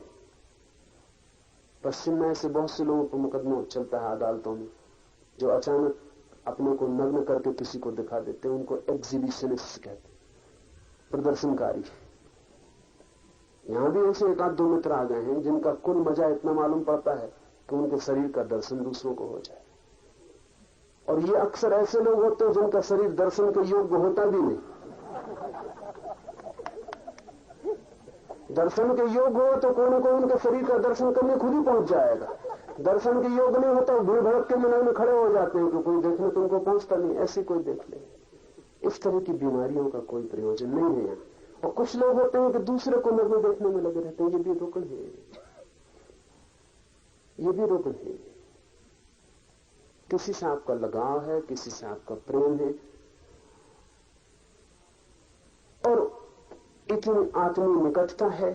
पश्चिम में ऐसे बहुत से लोगों पर मुकदमा चलता है अदालतों में, जो अचानक अपने को नग्न करके किसी को दिखा देते हैं। उनको एग्जीबिशनिस्ट कहते हैं, प्रदर्शनकारी। यहां भी ऐसे एक आध दो मित्र आ गए हैं जिनका कुल मजा इतना मालूम पड़ता है कि उनके शरीर का दर्शन दूसरों को हो जाए। और ये अक्सर ऐसे लोग होते हैं जिनका शरीर दर्शन के योग्य होता भी नहीं। दर्शन के योग्य हो तो कोई ना कोई उनके शरीर का दर्शन करने खुद ही पहुंच जाएगा। दर्शन के योग्य नहीं होता, भीड़ भड़क के में खड़े हो जाते हैं कि कोई देखने तो उनको पहुंचता नहीं, ऐसे कोई देख ले। इस तरह की बीमारियों का कोई प्रयोजन नहीं है यहाँ। और कुछ लोग होते हैं कि दूसरे को नग्न देखने में लगे रहते हैं, ये भी रोकन है, ये भी रोकन है। किसी से आपका लगाव है, किसी से आपका प्रेम है, और इतनी आत्मीय निकटता है,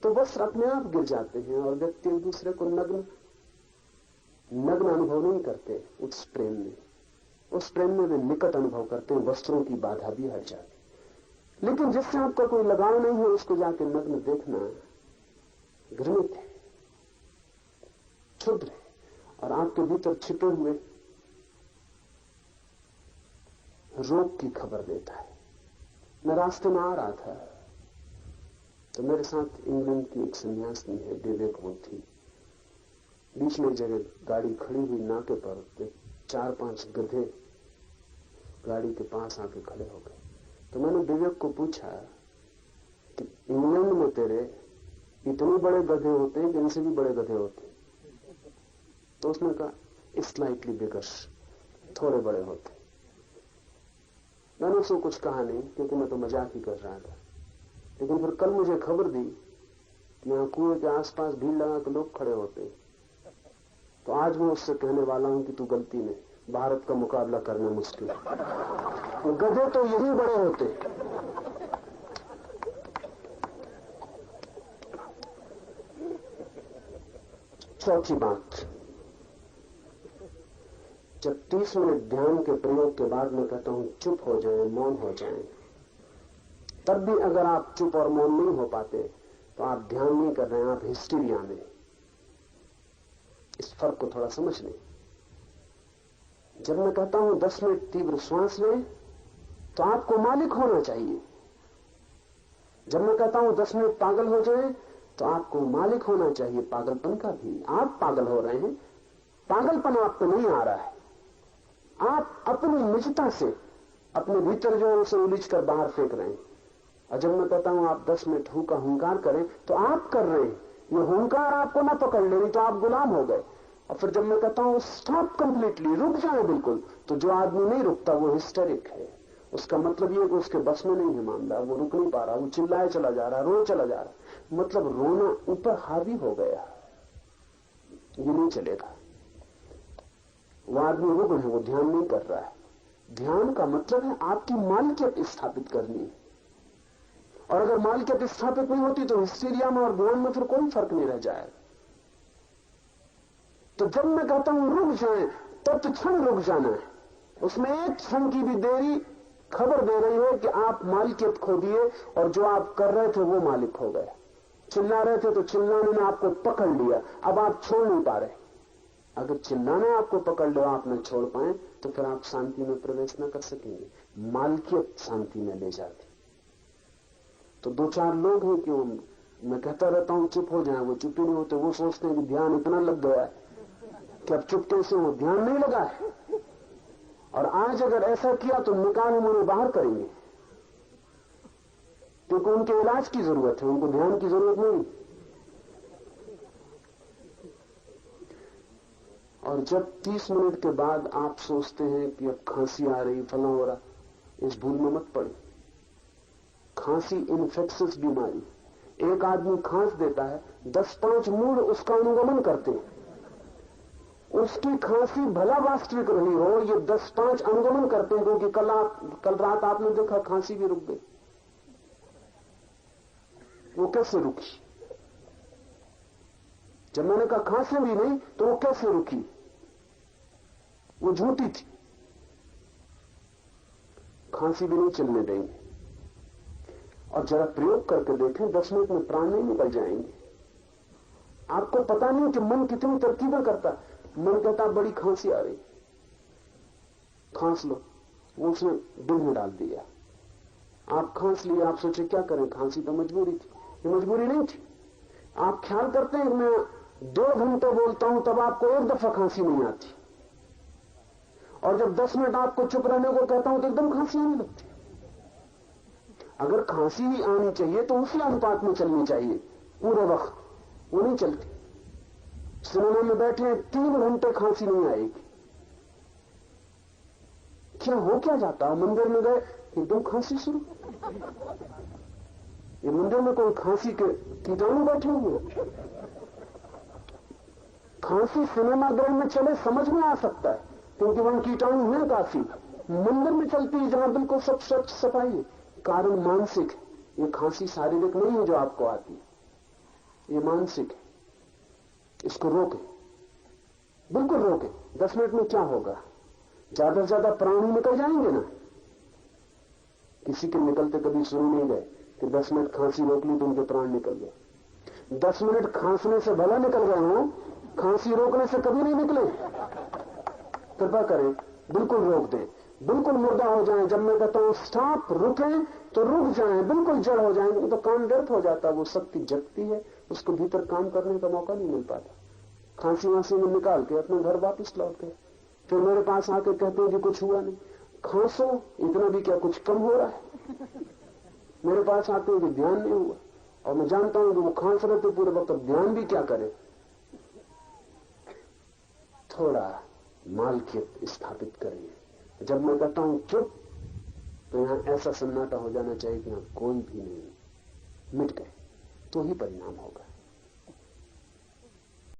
तो वस्त्र अपने आप गिर जाते हैं और व्यक्ति एक दूसरे को नग्न अनुभव नहीं करते। उस प्रेम में वे निकट अनुभव करते हैं, वस्त्रों की बाधा भी हट जाती। लेकिन जिससे आपका कोई लगाव नहीं है, उसको जाके नग्न देखना घृणित है, क्षुद्र है, और आपके भीतर छिपे हुए रोग की खबर देता है। मैं रास्ते में आ रहा था तो मेरे साथ इंग्लैंड की एक सन्यासिनी है, विवेक वो थी। बीच में जगह गाड़ी खड़ी हुई नाके पर 4-5 गधे गाड़ी के पास आके खड़े हो गए। तो मैंने विवेक को पूछा कि इंग्लैंड में तेरे इतने बड़े गधे होते हैं कि इनसे भी बड़े गधे होते हैं? तो उसने कहा स्लाइटली बिगर, थोड़े बड़े होते। मैंने उसको कुछ कहा नहीं क्योंकि मैं तो मजाक ही कर रहा था। लेकिन फिर कल मुझे खबर दी कि यहाँ कुएं के आसपास भीड़ लगा के लोग खड़े होते, तो आज मैं उससे कहने वाला हूं कि तू गलती में, भारत का मुकाबला करना मुश्किल है, गधे तो यही बड़े होते। चौथी बात, जब 30 मिनट ध्यान के प्रयोग के बाद मैं कहता हूं चुप हो जाएं, मौन हो जाएं, तब भी अगर आप चुप और मौन नहीं हो पाते तो आप ध्यान नहीं कर रहे हैं, आप हिस्टीरिया में। इस फर्क को थोड़ा समझ लें। जब मैं कहता हूं 10 मिनट तीव्र श्वास लें तो आपको मालिक होना चाहिए। जब मैं कहता हूं 10 मिनट पागल हो जाए तो आपको मालिक होना चाहिए पागलपन का भी। आप पागल हो रहे हैं, पागलपन आपको नहीं आ रहा है। आप अपनी निजता से अपने भीतर जो है उसे उलीझ कर बाहर फेंक रहे हैं। और जब मैं कहता हूं आप 10 मिनट हु का हुंकार करें तो आप कर रहे हैं। ये हुंकार आपको ना पकड़ ले, तो आप गुलाम हो गए। और फिर जब मैं कहता हूं स्टॉप कंप्लीटली, रुक जाए बिल्कुल, तो जो आदमी नहीं रुकता वो हिस्टेरिक है। उसका मतलब ये कि उसके बस में नहीं है मामला, वो रुक नहीं पा रहा, वो चिल्लाए चला जा रहा, रोए चला जा रहा। मतलब रोना ऊपर हावी हो गया, ये नहीं चलेगा। वो आदमी रुक है, वो ध्यान नहीं कर रहा है। ध्यान का मतलब है आपकी मालिकियत स्थापित करनी है। और अगर मालिकियत स्थापित नहीं होती तो हिस्टीरिया में और ध्यान में फिर कोई फर्क नहीं रह जाएगा। तो जब मैं कहता हूं रुक जाए, तब तो क्षण रुक जाना है। उसमें एक क्षण की भी देरी खबर दे रही है कि आप मालिकियत खो दिए और जो आप कर रहे थे वो मालिक हो गए। चिल्ला रहे थे तो चिल्लाने ने आपको पकड़ लिया, अब आप छोड़ नहीं पा रहे। अगर चिल्लाना आपको पकड़ लिया, आप न छोड़ पाए, तो फिर आप शांति में प्रवेश न कर सकेंगे। मालिकियत शांति में ले जाती। तो 2-4 लोग हैं कि मैं कहता रहता हूं चुप हो जाए, वो चुप ही नहीं होते। वो सोचते हैं कि ध्यान इतना लग गया है कि अब चुप कैसे हो, ध्यान नहीं लगा है। और आज अगर ऐसा किया तो निकाल हम उन्हें बाहर करेंगे, क्योंकि उनके इलाज की जरूरत है, उनको ध्यान की जरूरत नहीं। और जब 30 मिनट के बाद आप सोचते हैं कि अब खांसी आ रही, फला हो रहा, इस भूल में मत पड़े। खांसी इन्फेक्शियस बीमारी। एक आदमी खांस देता है, 10-5 मूड उसका अनुगमन करते हैं। उसकी खांसी भला वास्तविक रही हो, ये 10-5 अनुगमन करते हैं, क्योंकि कल रात आपने देखा खांसी भी रुक गई। वो कैसे रुकी? जब मैंने कहा खांसी भी नहीं, तो वो कैसे रुकी? वो झूठी थी। खांसी भी नहीं चलने देंगे। और जरा प्रयोग करके देखें, 10 मिनट में प्राण नहीं निकल जाएंगे। आपको पता नहीं कि मन कितनी तरकीबें करता है। मन कहता बड़ी खांसी आ रही, खांस लो, वो उसने दिल में डाल दिया। आप खांस लिए, आप सोचे क्या करें, खांसी तो मजबूरी थी। ये मजबूरी नहीं थी। आप ख्याल करते हैं कि मैं 2 घंटे बोलता हूं तब आपको एक दफा खांसी नहीं आती, और जब 10 मिनट आपको चुप रहने को कहता हूं तो एकदम खांसी आने लगती। अगर खांसी ही आनी चाहिए तो उसी अनुपात में चलनी चाहिए पूरे वक्त, वो नहीं चलती। सिनेमा में बैठे 3 घंटे खांसी नहीं आएगी। क्या हो क्या जाता है? मंदिर में गए एकदम खांसी शुरू। ये मंदिर में कोई खांसी के कीटाणु बैठे हुए? खांसी सिनेमा गृह में चले समझ में आ सकता है, क्योंकि वहां कीटाणु है काफी। मंदिर में चलती है जहां बिल्कुल सब स्वच्छ सफाई है। कारण मानसिक है। ये खांसी शारीरिक नहीं है जो आपको आती है, ये मानसिक है। इसको रोके, बिल्कुल रोके। 10 मिनट में क्या होगा? ज्यादा से ज्यादा प्राण ही निकल जाएंगे ना। किसी के निकलते कभी शुरू नहीं गए कि 10 मिनट खांसी रोक ली तो उनके प्राण निकल गए। 10 मिनट खांसने से भला निकल गए हो, खांसी रोकने से कभी नहीं निकले। कृपा करें, बिल्कुल रोक दें, बिल्कुल मुर्दा हो जाएं। जब मैं कहता हूं स्टॉप, रुकें, तो रुक जाएं, बिल्कुल जड़ हो जाएंगे, तो काम व्यर्थ हो जाता। वो शक्ति जगती है, उसको भीतर काम करने का मौका नहीं मिल पाता। खांसी वांसी में निकाल के अपने घर वापस लौट गए, फिर मेरे पास आके कहते हैं कि कुछ हुआ नहीं। खांसो, इतना भी क्या कुछ कम हो रहा है? मेरे पास आते हैं कि ध्यान नहीं हुआ, और मैं जानता हूं कि वो खांस रहे थे पूरे वक्त, ध्यान भी क्या करे। थोड़ा मालकियत स्थापित करिए। जब मैं कहता हूं चुप, तो यहां ऐसा सन्नाटा हो जाना चाहिए कि यहां कोई भी नहीं, मिट गए, तो ही परिणाम होगा।